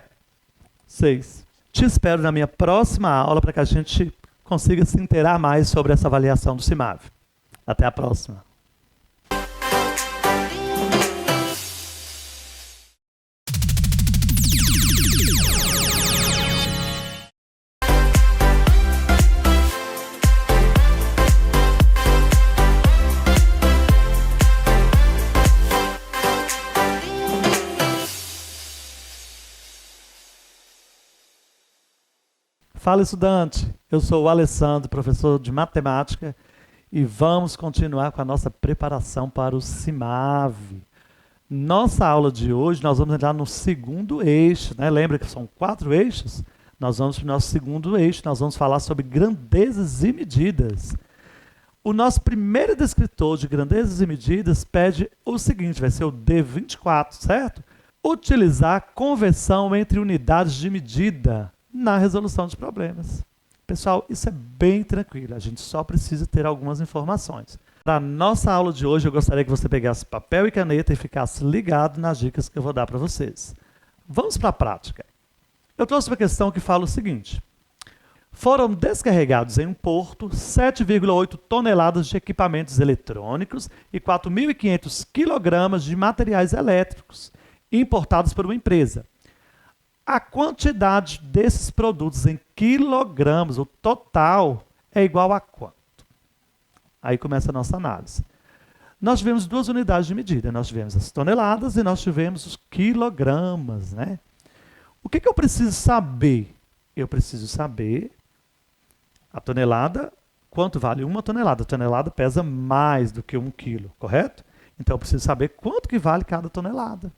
6. Te espero na minha próxima aula para que a gente consiga se inteirar mais sobre essa avaliação do CIMAV. Até a próxima. Fala, estudante! Eu sou o Alessandro, professor de matemática, e vamos continuar com a nossa preparação para o CIMAV. Nossa aula de hoje, nós vamos entrar no segundo eixo, né? Lembra que são 4 eixos? Nós vamos para o nosso segundo eixo, nós vamos falar sobre grandezas e medidas. O nosso primeiro descritor de grandezas e medidas pede o seguinte, vai ser o D24, certo? Utilizar conversão entre unidades de medida na resolução de problemas. Pessoal, isso é bem tranquilo, a gente só precisa ter algumas informações. Para a nossa aula de hoje, eu gostaria que você pegasse papel e caneta e ficasse ligado nas dicas que eu vou dar para vocês. Vamos para a prática. Eu trouxe uma questão que fala o seguinte. Foram descarregados em um porto 7,8 toneladas de equipamentos eletrônicos e 4.500 quilogramas de materiais elétricos importados por uma empresa. A quantidade desses produtos em quilogramas, o total, é igual a quanto? Aí começa a nossa análise. Nós tivemos 2 unidades de medida. Nós tivemos as toneladas e nós tivemos os quilogramas, né? O que eu preciso saber? Eu preciso saber a tonelada, quanto vale uma tonelada. A tonelada pesa mais do que 1 quilo, correto? Então eu preciso saber quanto que vale cada tonelada.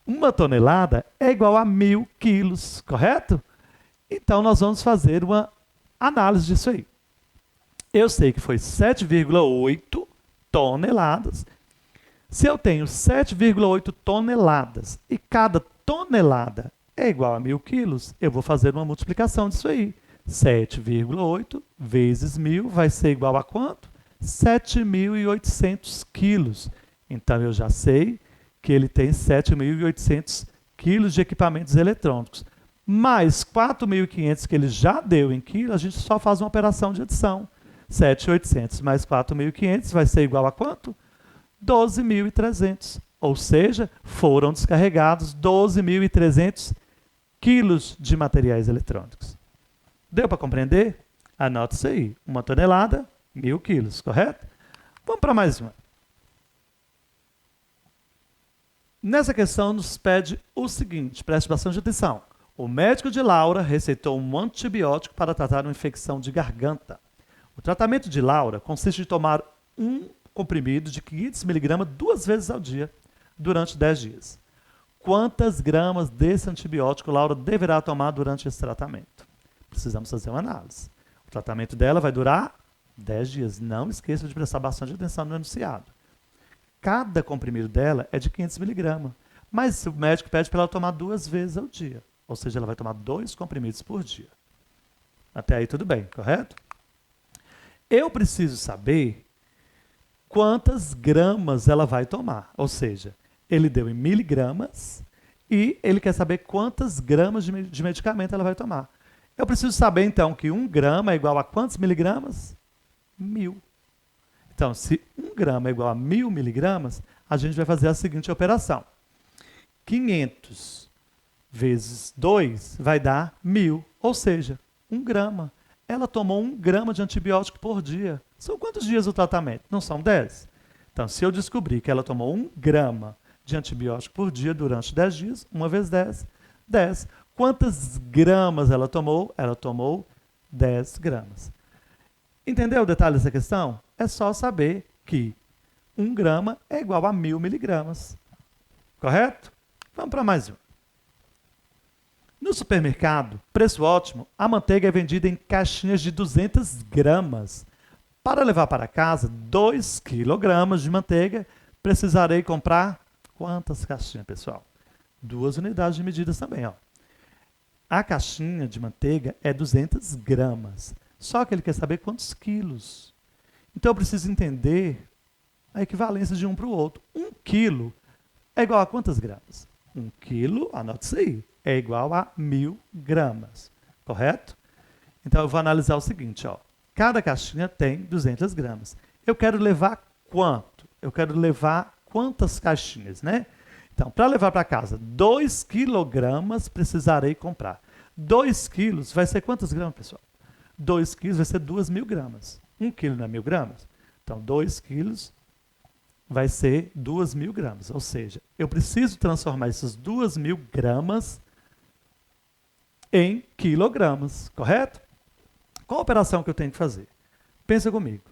Uma tonelada é igual a 1.000 quilos, correto? Então, nós vamos fazer uma análise disso aí. Eu sei que foi 7,8 toneladas. Se eu tenho 7,8 toneladas e cada tonelada é igual a 1.000 quilos, eu vou fazer uma multiplicação disso aí. 7,8 vezes 1.000 vai ser igual a quanto? 7.800 quilos. Então, eu já sei que ele tem 7.800 quilos de equipamentos eletrônicos. Mais 4.500 que ele já deu em quilos, a gente só faz uma operação de adição. 7.800 mais 4.500 vai ser igual a quanto? 12.300. Ou seja, foram descarregados 12.300 quilos de materiais eletrônicos. Deu para compreender? Anota isso aí. 1 tonelada, 1.000 quilos, correto? Vamos para mais uma. Nessa questão nos pede o seguinte, preste bastante atenção. O médico de Laura receitou um antibiótico para tratar uma infecção de garganta. O tratamento de Laura consiste em tomar um comprimido de 500 mg 2 vezes ao dia, durante 10 dias. Quantas gramas desse antibiótico Laura deverá tomar durante esse tratamento? Precisamos fazer uma análise. O tratamento dela vai durar 10 dias. Não esqueça de prestar bastante atenção no enunciado. Cada comprimido dela é de 500 mg, mas o médico pede para ela tomar 2 vezes ao dia. Ou seja, ela vai tomar 2 comprimidos por dia. Até aí tudo bem, correto? Eu preciso saber quantas gramas ela vai tomar. Ou seja, ele deu em miligramas e ele quer saber quantas gramas de medicamento ela vai tomar. Eu preciso saber, então, que 1 grama é igual a quantos miligramas? 1.000. Então, se 1 grama é igual a 1.000 miligramas, a gente vai fazer a seguinte operação. 500 vezes 2 vai dar 1.000, ou seja, 1 grama. Ela tomou 1 grama de antibiótico por dia. São quantos dias o tratamento? Não são 10? Então, se eu descobrir que ela tomou 1 grama de antibiótico por dia durante 10 dias, 1 vezes 10, 10. Quantas gramas ela tomou? Ela tomou 10 gramas. Entendeu o detalhe dessa questão? É só saber que 1 grama é igual a 1.000 miligramas. Correto? Vamos para mais um. No supermercado, preço ótimo, a manteiga é vendida em caixinhas de 200 gramas. Para levar para casa 2 quilogramas de manteiga, precisarei comprar quantas caixinhas, pessoal? 2 unidades de medidas também, ó. A caixinha de manteiga é 200 gramas. Só que ele quer saber quantos quilos. Então eu preciso entender a equivalência de um para o outro. 1 quilo é igual a quantas gramas? 1 quilo, anote isso aí, é igual a 1.000 gramas. Correto? Então eu vou analisar o seguinte, ó. Cada caixinha tem 200 gramas. Eu quero levar quanto? Eu quero levar quantas caixinhas, né? Então, para levar para casa 2 quilogramas, precisarei comprar. 2 quilos vai ser quantos gramas, pessoal? 2 quilos vai ser 2.000 gramas. 1 quilo não é 1.000 gramas? Então, 2 quilos vai ser 2.000 gramas. Ou seja, eu preciso transformar esses 2.000 gramas em quilogramas, correto? Qual a operação que eu tenho que fazer? Pensa comigo.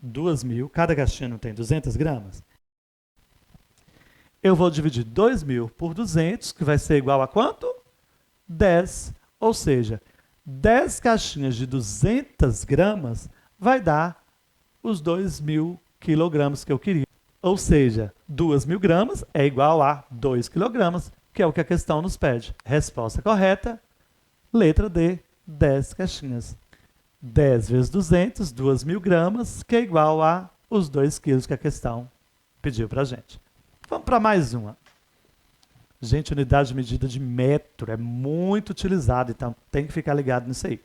2.000, cada caixinha não tem 200 gramas? Eu vou dividir 2.000 por 200, que vai ser igual a quanto? 10. Ou seja, 10 caixinhas de 200 gramas vai dar os 2.000 quilogramas que eu queria. Ou seja, 2.000 gramas é igual a 2 quilogramas, que é o que a questão nos pede. Resposta correta, letra D, 10 caixinhas. 10 vezes 200, 2.000 gramas, que é igual a os 2 quilos que a questão pediu para a gente. Vamos para mais uma. Gente, unidade de medida de metro é muito utilizada, então tem que ficar ligado nisso aí.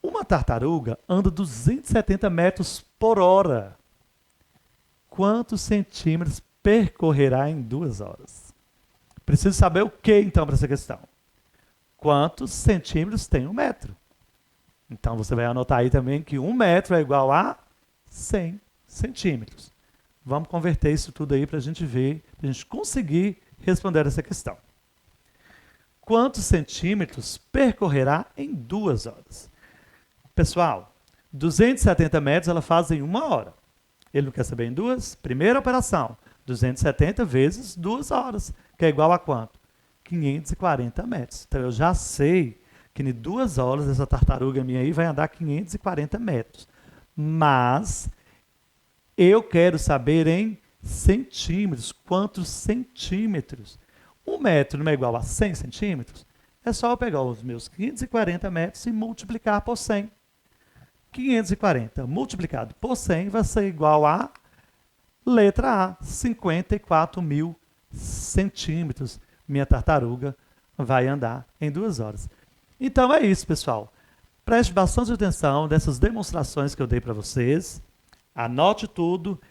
Uma tartaruga anda 270 metros por hora. Quantos centímetros percorrerá em 2 horas? Preciso saber o que, então, para essa questão? Quantos centímetros tem 1 metro? Então, você vai anotar aí também que 1 metro é igual a 100 centímetros. Vamos converter isso tudo aí para a gente ver, para a gente conseguir responder essa questão. Quantos centímetros percorrerá em 2 horas? Pessoal, 270 metros ela faz em 1 hora. Ele não quer saber em 2? Primeira operação, 270 vezes 2 horas, que é igual a quanto? 540 metros. Então, eu já sei que em 2 horas essa tartaruga minha aí vai andar 540 metros. Mas eu quero saber em centímetros. Quantos centímetros? 1 metro não é igual a 100 centímetros? É só eu pegar os meus 540 metros e multiplicar por 100. 540 multiplicado por 100 vai ser igual a, letra A, 54.000 centímetros. minha tartaruga vai andar em 2 horas. Então é isso, pessoal. Preste bastante atenção nessas demonstrações que eu dei para vocês. Anote tudo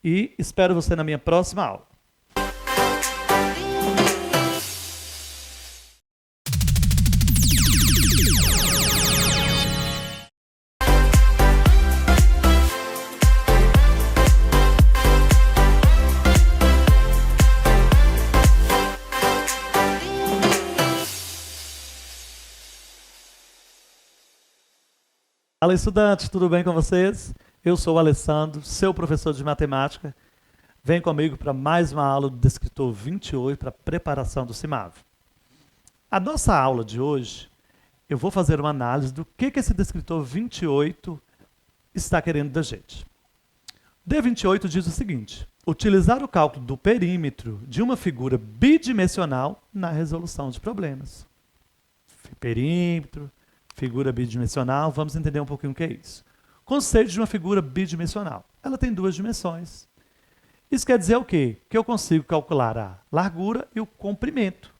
e espero você na minha próxima aula. Fala, estudantes, tudo bem com vocês? Eu sou o Alessandro, seu professor de matemática. Vem comigo para mais uma aula do descritor 28 para preparação do CIMAV. A nossa aula de hoje, eu vou fazer uma análise do que esse descritor 28 está querendo da gente. O D28 diz o seguinte: utilizar o cálculo do perímetro de uma figura bidimensional na resolução de problemas. Perímetro, figura bidimensional, vamos entender um pouquinho o que é isso. Conceito de uma figura bidimensional. Ela tem 2 dimensões. Isso quer dizer o quê? Que eu consigo calcular a largura e o comprimento.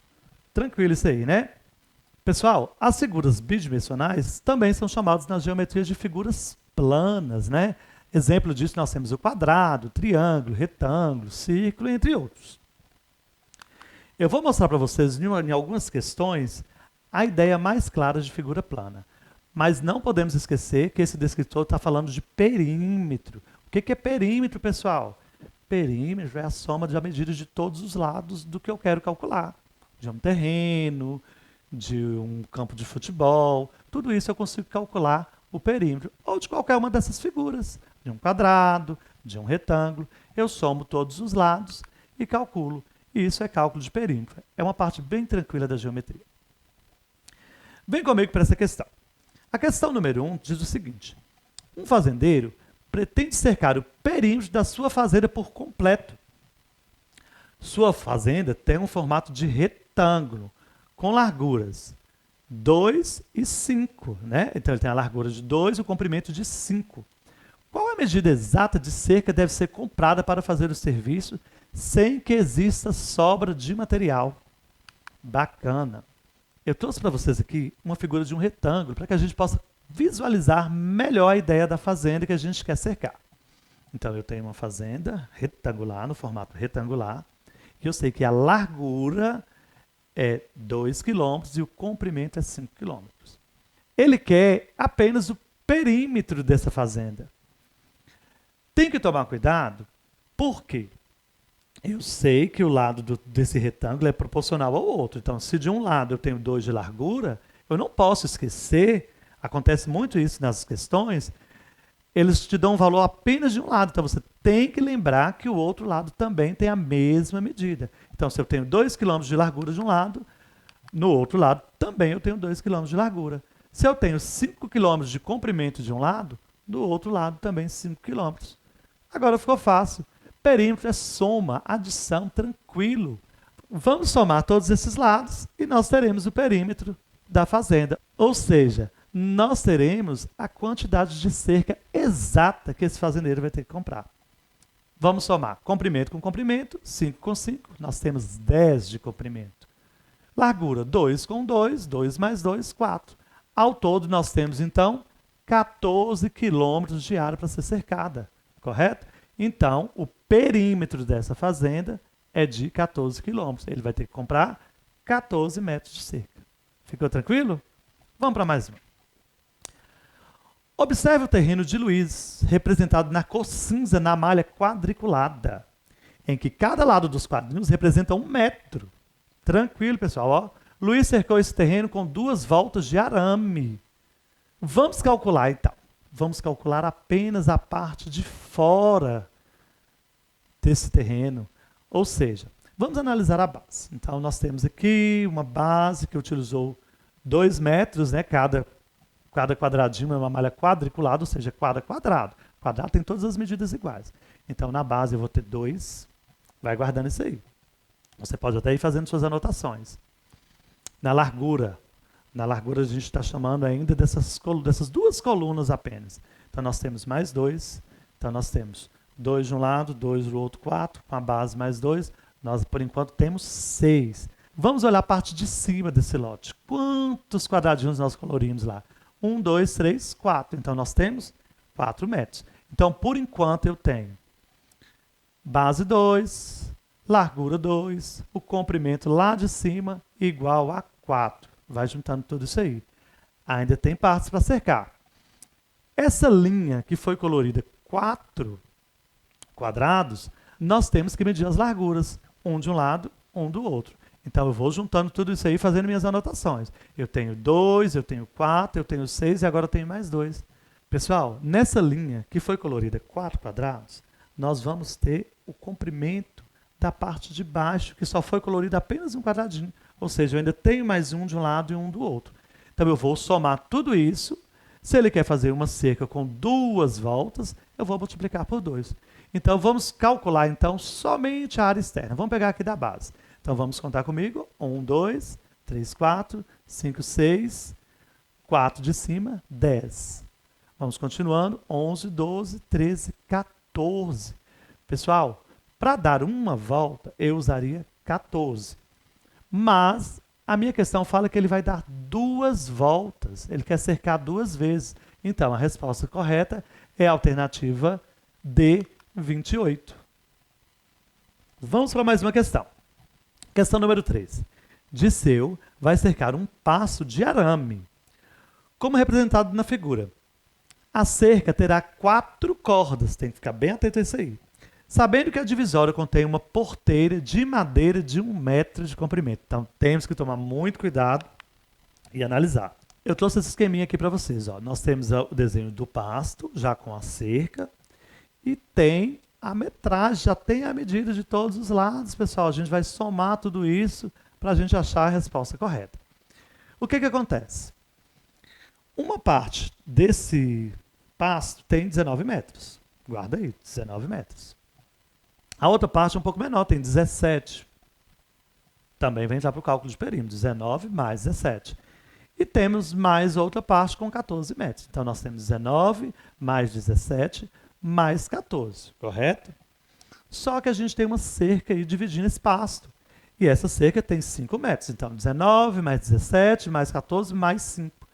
Tranquilo isso aí, né? Pessoal, as figuras bidimensionais também são chamadas na geometria de figuras planas, né? Exemplo disso, nós temos o quadrado, triângulo, retângulo, círculo, entre outros. Eu vou mostrar para vocês em algumas questões a ideia mais clara de figura plana. Mas não podemos esquecer que esse descritor está falando de perímetro. O que é perímetro, pessoal? Perímetro é a soma de medidas de todos os lados do que eu quero calcular. De um terreno, de um campo de futebol, tudo isso eu consigo calcular o perímetro. Ou de qualquer uma dessas figuras, de um quadrado, de um retângulo. Eu somo todos os lados e calculo. E isso é cálculo de perímetro. É uma parte bem tranquila da geometria. Vem comigo para essa questão. A questão número 1 diz o seguinte: um fazendeiro pretende cercar o perímetro da sua fazenda por completo. Sua fazenda tem um formato de retângulo, com larguras 2 e 5, né? Então ele tem a largura de 2 e o comprimento de 5. Qual a medida exata de cerca deve ser comprada para fazer o serviço sem que exista sobra de material? Bacana! Eu trouxe para vocês aqui uma figura de um retângulo para que a gente possa visualizar melhor a ideia da fazenda que a gente quer cercar. Então, eu tenho uma fazenda retangular, no formato retangular, e eu sei que a largura é 2 km e o comprimento é 5 km. Ele quer apenas o perímetro dessa fazenda. Tem que tomar cuidado, por quê? Eu sei que o lado desse retângulo é proporcional ao outro. Então, se de um lado eu tenho 2 de largura, eu não posso esquecer, acontece muito isso nas questões, eles te dão um valor apenas de um lado. Então, você tem que lembrar que o outro lado também tem a mesma medida. Então, se eu tenho 2 km de largura de um lado, no outro lado também eu tenho 2 km de largura. Se eu tenho 5 km de comprimento de um lado, do outro lado também 5 km. Agora ficou fácil. Perímetro é soma, adição, tranquilo. Vamos somar todos esses lados e nós teremos o perímetro da fazenda. Ou seja, nós teremos a quantidade de cerca exata que esse fazendeiro vai ter que comprar. Vamos somar comprimento com comprimento, 5 com 5, nós temos 10 de comprimento. Largura, 2 com 2, 2 mais 2, 4. Ao todo, nós temos, então, 14 quilômetros de área para ser cercada, correto? Então, o perímetro dessa fazenda é de 14 quilômetros. Ele vai ter que comprar 14 metros de cerca. Ficou tranquilo? Vamos para mais uma. Observe o terreno de Luiz, representado na cor cinza na malha quadriculada, em que cada lado dos quadrinhos representa 1 metro. Tranquilo, pessoal. Ó. Luiz cercou esse terreno com 2 voltas de arame. Vamos calcular, então. Vamos calcular apenas a parte de fora desse terreno. Ou seja, vamos analisar a base. Então, nós temos aqui uma base que utilizou 2 metros, né? Cada quadradinho é uma malha quadriculada, ou seja, quadrado. Quadrado tem todas as medidas iguais. Então, na base eu vou ter 2. Vai guardando isso aí. Você pode até ir fazendo suas anotações. Na largura a gente está chamando ainda dessas 2 colunas apenas. Então, nós temos mais 2. Então, nós temos 2 de um lado, 2 do outro, 4. Com a base mais 2, nós, por enquanto, temos 6. Vamos olhar a parte de cima desse lote. Quantos quadradinhos nós colorimos lá? 1, 2, 3, 4. Então, nós temos 4 metros. Então, por enquanto, eu tenho base 2, largura 2, o comprimento lá de cima igual a 4. Vai juntando tudo isso aí. Ainda tem partes para cercar. Essa linha que foi colorida 4 quadrados, nós temos que medir as larguras, um de um lado, um do outro. Então, eu vou juntando tudo isso aí, fazendo minhas anotações. Eu tenho 2, eu tenho 4, eu tenho 6 e agora eu tenho mais 2. Pessoal, nessa linha que foi colorida 4 quadrados, nós vamos ter o comprimento da parte de baixo, que só foi colorida apenas um quadradinho. Ou seja, eu ainda tenho mais um de um lado e um do outro. Então, eu vou somar tudo isso. Se ele quer fazer uma cerca com 2 voltas, eu vou multiplicar por 2. Então, vamos calcular, então, somente a área externa. Vamos pegar aqui da base. Então, vamos contar comigo. 1, 2, 3, 4, 5, 6, 4 de cima, 10. Vamos continuando. 11, 12, 13, 14. Pessoal, para dar uma volta, eu usaria 14. Mas a minha questão fala que ele vai dar 2 voltas. Ele quer cercar 2 vezes. Então, a resposta correta é a alternativa D, 28. Vamos para mais uma questão. Questão número 3. Disseu vai cercar um passo de arame, como representado na figura. A cerca terá 4 cordas, tem que ficar bem atento a isso aí. Sabendo que a divisória contém uma porteira de madeira de 1 metro de comprimento. Então, temos que tomar muito cuidado e analisar. Eu trouxe esse esqueminha aqui para vocês. Ó. Nós temos o desenho do pasto, já com a cerca, e tem a metragem, já tem a medida de todos os lados, pessoal. A gente vai somar tudo isso para a gente achar a resposta correta. O que acontece? Uma parte desse pasto tem 19 metros. Guarda aí, 19 metros. A outra parte é um pouco menor, tem 17. Também vem já para o cálculo de perímetro, 19 mais 17. E temos mais outra parte com 14 metros. Então, nós temos 19 mais 17 mais 14, correto? Só que a gente tem uma cerca aí dividindo esse pasto. E essa cerca tem 5 metros. Então, 19 mais 17 mais 14 mais 5.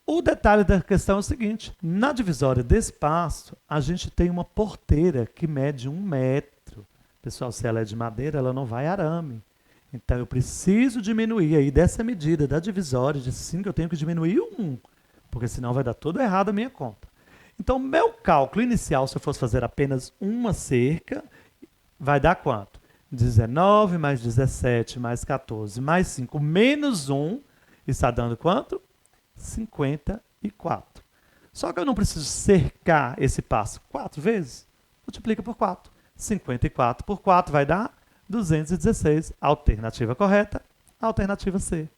O detalhe da questão é o seguinte. Na divisória desse pasto, a gente tem uma porteira que mede 1 metro. Pessoal, se ela é de madeira, ela não vai arame. Então, eu preciso diminuir aí dessa medida da divisória de 5, eu tenho que diminuir 1. Porque senão vai dar tudo errado a minha conta. Então, meu cálculo inicial, se eu fosse fazer apenas uma cerca, vai dar quanto? 19 mais 17 mais 14 mais 5 menos 1, está dando quanto? 54. Só que eu não preciso cercar esse passo 4 vezes. Multiplica por 4. 54 por 4 vai dar 216. Alternativa correta, alternativa C.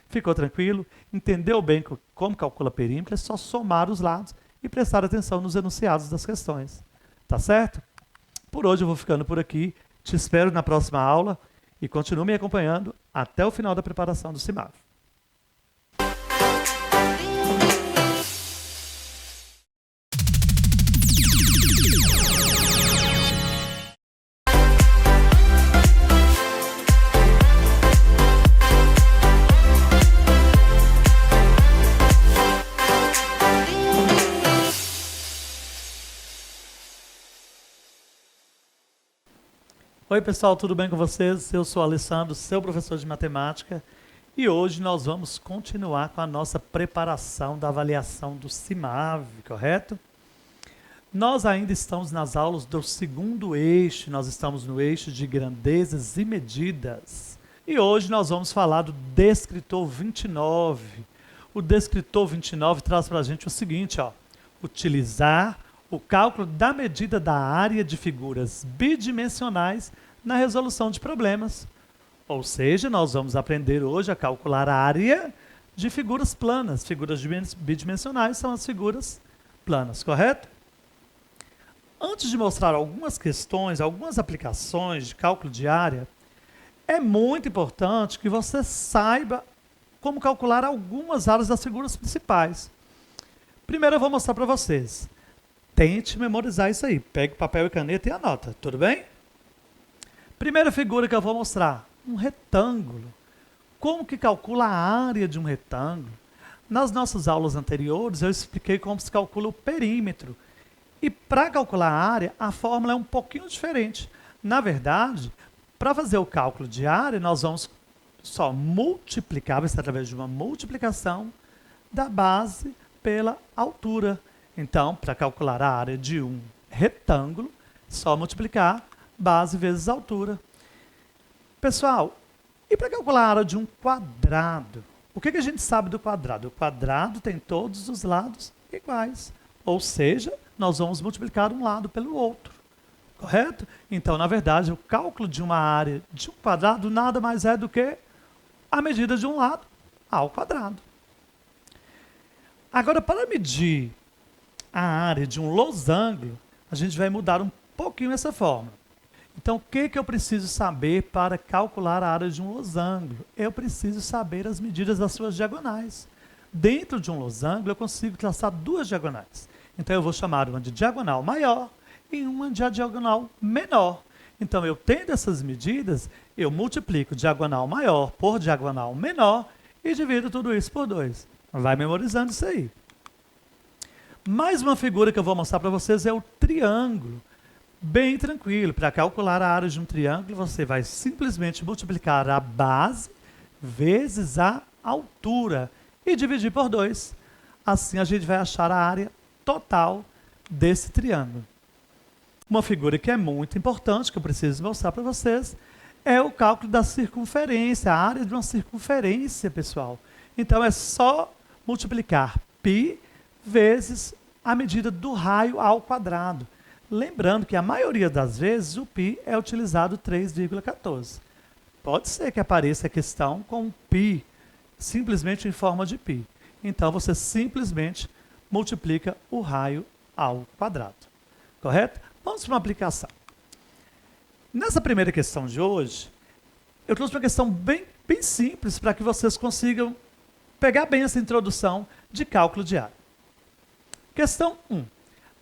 Ficou tranquilo? Entendeu bem como calcula perímetro? É só somar os lados e prestar atenção nos enunciados das questões. Tá certo? Por hoje eu vou ficando por aqui. Te espero na próxima aula e continue me acompanhando até o final da preparação do CIMAV. Oi pessoal, tudo bem com vocês? Eu sou o Alessandro, seu professor de matemática, e hoje nós vamos continuar com a nossa preparação da avaliação do CIMAV, correto? Nós ainda estamos nas aulas do segundo eixo, nós estamos no eixo de grandezas e medidas. E hoje nós vamos falar do descritor 29. O descritor 29 traz para a gente o seguinte, ó, utilizar o cálculo da medida da área de figuras bidimensionais na resolução de problemas. Ou seja, nós vamos aprender hoje a calcular a área de figuras planas. Figuras bidimensionais são as figuras planas, correto? Antes de mostrar algumas questões, algumas aplicações de cálculo de área, é muito importante que você saiba como calcular algumas áreas das figuras principais. Primeiro eu vou mostrar para vocês. Tente memorizar isso aí. Pegue papel e caneta e anota, tudo bem? Primeira figura que eu vou mostrar, um retângulo. como que calcula a área de um retângulo? Nas nossas aulas anteriores, eu expliquei como se calcula o perímetro. E para calcular a área, a fórmula é um pouquinho diferente. Na verdade, para fazer o cálculo de área, nós vamos só multiplicar, vai ser através de uma multiplicação da base pela altura. Então, para calcular a área de um retângulo, só multiplicar base vezes altura. Pessoal, e para calcular a área de um quadrado? O que a gente sabe do quadrado? O quadrado tem todos os lados iguais. Ou seja, nós vamos multiplicar um lado pelo outro. Correto? Então, na verdade, o cálculo de uma área de um quadrado nada mais é do que a medida de um lado ao quadrado. Agora, para medir a área de um losango, a gente vai mudar um pouquinho essa fórmula. Então, o que eu preciso saber para calcular a área de um losango? Eu preciso saber as medidas das suas diagonais. Dentro de um losango, eu consigo traçar duas diagonais. Então, eu vou chamar uma de diagonal maior e uma de diagonal menor. Então, eu tendo essas medidas, eu multiplico diagonal maior por diagonal menor e divido tudo isso por 2. Vai memorizando isso aí. Mais uma figura que eu vou mostrar para vocês é o triângulo. Bem tranquilo, para calcular a área de um triângulo, você vai simplesmente multiplicar a base vezes a altura e dividir por 2. Assim a gente vai achar a área total desse triângulo. Uma figura que é muito importante, que eu preciso mostrar para vocês, é o cálculo da circunferência, a área de uma circunferência, pessoal. Então é só multiplicar π vezes a medida do raio ao quadrado. Lembrando que a maioria das vezes o π é utilizado 3,14. Pode ser que apareça a questão com π simplesmente em forma de π. Então você simplesmente multiplica o raio ao quadrado. Correto? Vamos para uma aplicação. Nessa primeira questão de hoje, eu trouxe uma questão bem simples para que vocês consigam pegar bem essa introdução de cálculo de área. Questão 1.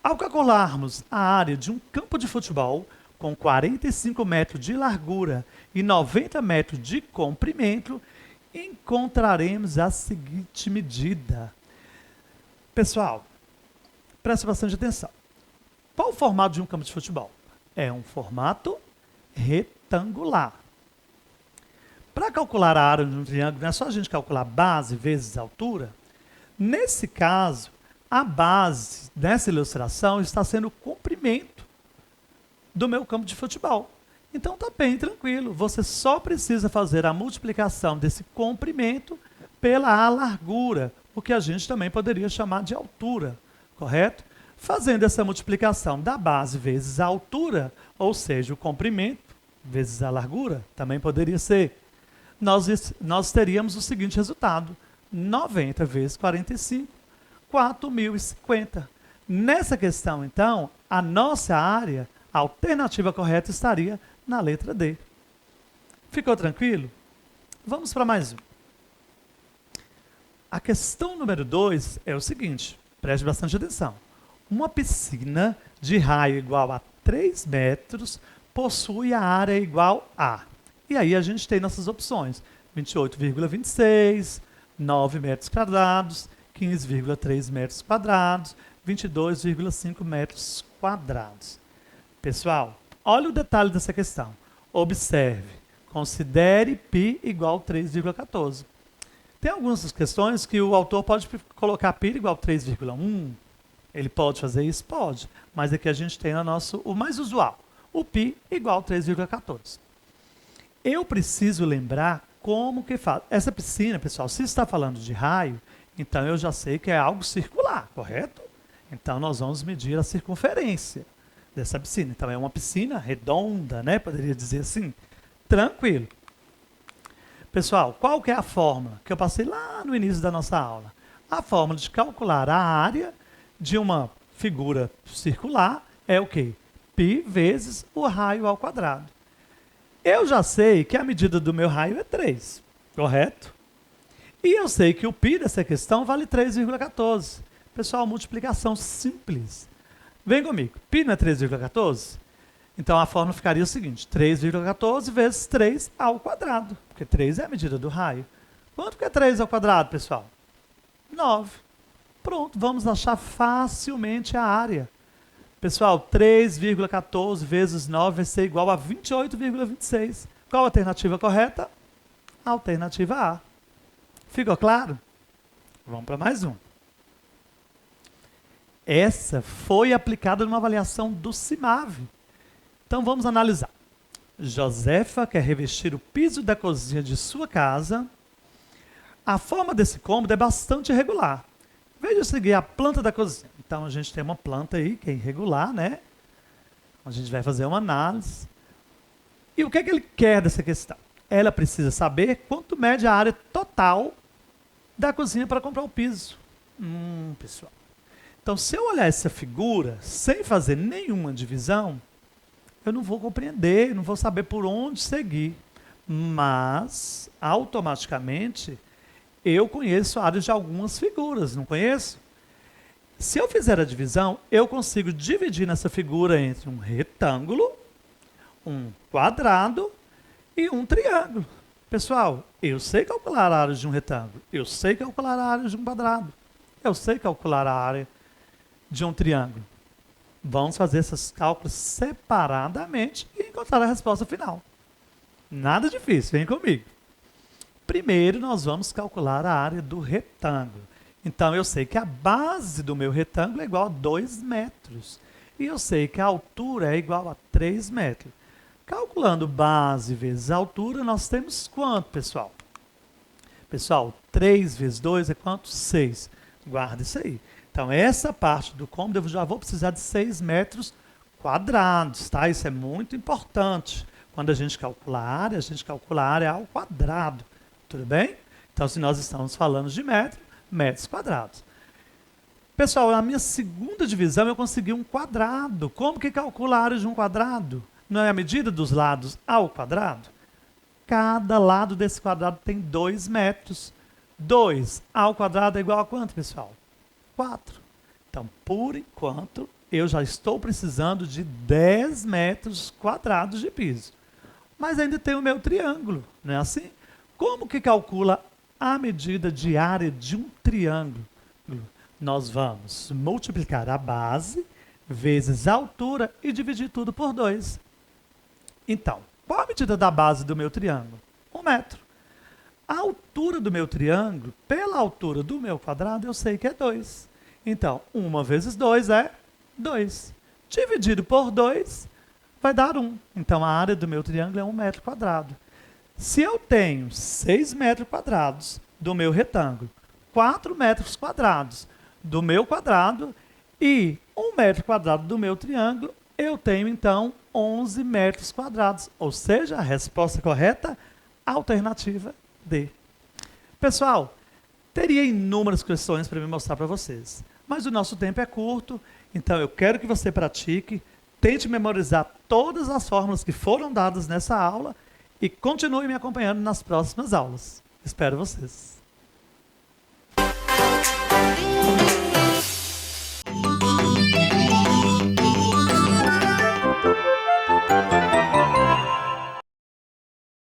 Ao calcularmos a área de um campo de futebol com 45 metros de largura e 90 metros de comprimento, encontraremos a seguinte medida. Pessoal, preste bastante atenção. Qual o formato de um campo de futebol? É um formato retangular. Para calcular a área de um triângulo, não é só a gente calcular base vezes altura. Nesse caso, a base dessa ilustração está sendo o comprimento do meu campo de futebol. Então está bem tranquilo, você só precisa fazer a multiplicação desse comprimento pela largura, o que a gente também poderia chamar de altura, correto? Fazendo essa multiplicação da base vezes a altura, ou seja, o comprimento vezes a largura, também poderia ser, nós teríamos o seguinte resultado, 90 vezes 45, 4.050. Nessa questão, então, a nossa área, a alternativa correta estaria na letra D. Ficou tranquilo? Vamos para mais um. A questão número 2 é o seguinte, preste bastante atenção. Uma piscina de raio igual a 3 metros possui a área igual a... E aí a gente tem nossas opções, 28,26, 9 metros quadrados, 15,3 metros quadrados, 22,5 metros quadrados. Pessoal, olha o detalhe dessa questão. Observe, considere π igual a 3,14. Tem algumas questões que o autor pode colocar π igual a 3,1. Ele pode fazer isso? Pode. Mas aqui a gente tem o mais usual, o π igual a 3,14. Eu preciso lembrar como que faz. Essa piscina, pessoal, se está falando de raio, então eu já sei que é algo circular, correto? Então nós vamos medir a circunferência dessa piscina. Então é uma piscina redonda, né? Poderia dizer assim. Tranquilo. Pessoal, qual que é a fórmula que eu passei lá no início da nossa aula? A fórmula de calcular a área de uma figura circular é o quê? π vezes o raio ao quadrado. Eu já sei que a medida do meu raio é 3, correto? E eu sei que o π dessa questão vale 3,14. Pessoal, multiplicação simples. Vem comigo. π não é 3,14? Então a fórmula ficaria o seguinte: 3,14 vezes 3 ao quadrado, porque 3 é a medida do raio. Quanto que é 3 ao quadrado, pessoal? 9. Pronto, vamos achar facilmente a área. Pessoal, 3,14 vezes 9 vai ser igual a 28,26. Qual a alternativa correta? A alternativa A. Ficou claro? Vamos para mais um. Essa foi aplicada numa avaliação do CIMAV. Então vamos analisar. Josefa quer revestir o piso da cozinha de sua casa. A forma desse cômodo é bastante irregular. Veja seguir a planta da cozinha. Então a gente tem uma planta aí que é irregular, né? A gente vai fazer uma análise. E o que é que ele quer dessa questão? Ela precisa saber quanto mede a área total da cozinha para comprar o piso. Pessoal. Então, se eu olhar essa figura sem fazer nenhuma divisão, eu não vou compreender, não vou saber por onde seguir. Mas, automaticamente, eu conheço a área de algumas figuras, não conheço? Se eu fizer a divisão, eu consigo dividir nessa figura entre um retângulo, um quadrado e um triângulo. Pessoal, eu sei calcular a área de um retângulo, eu sei calcular a área de um quadrado, eu sei calcular a área de um triângulo. Vamos fazer esses cálculos separadamente e encontrar a resposta final. Nada difícil, vem comigo. Primeiro, nós vamos calcular a área do retângulo. Então, eu sei que a base do meu retângulo é igual a 2 metros. E eu sei que a altura é igual a 3 metros. Calculando base vezes altura, nós temos quanto, pessoal? Pessoal, 3 vezes 2 é quanto? 6. Guarda isso aí. Então, essa parte do cômodo eu já vou precisar de 6 metros quadrados, tá? Isso é muito importante. Quando a gente calcula a área ao quadrado. Tudo bem? Então, se nós estamos falando de metros quadrados. Pessoal, na minha segunda divisão eu consegui um quadrado. Como que calcula a área de um quadrado? Não é a medida dos lados ao quadrado? Cada lado desse quadrado tem 2 metros. 2 ao quadrado é igual a quanto, pessoal? 4. Então, por enquanto, eu já estou precisando de 10 metros quadrados de piso. Mas ainda tem o meu triângulo, não é assim? Como que calcula a medida de área de um triângulo? Nós vamos multiplicar a base vezes a altura e dividir tudo por 2. Então, qual a medida da base do meu triângulo? 1 metro. A altura do meu triângulo, pela altura do meu quadrado, eu sei que é 2. Então, 1 vezes 2 é 2. Dividido por 2 vai dar 1. Então, a área do meu triângulo é 1 metro quadrado. Se eu tenho 6 metros quadrados do meu retângulo, 4 metros quadrados do meu quadrado e 1 metro quadrado do meu triângulo, eu tenho, então, 11 metros quadrados. Ou seja, a resposta correta, alternativa D. Pessoal, teria inúmeras questões para me mostrar para vocês, mas o nosso tempo é curto, então eu quero que você pratique, tente memorizar todas as fórmulas que foram dadas nessa aula e continue me acompanhando nas próximas aulas. Espero vocês.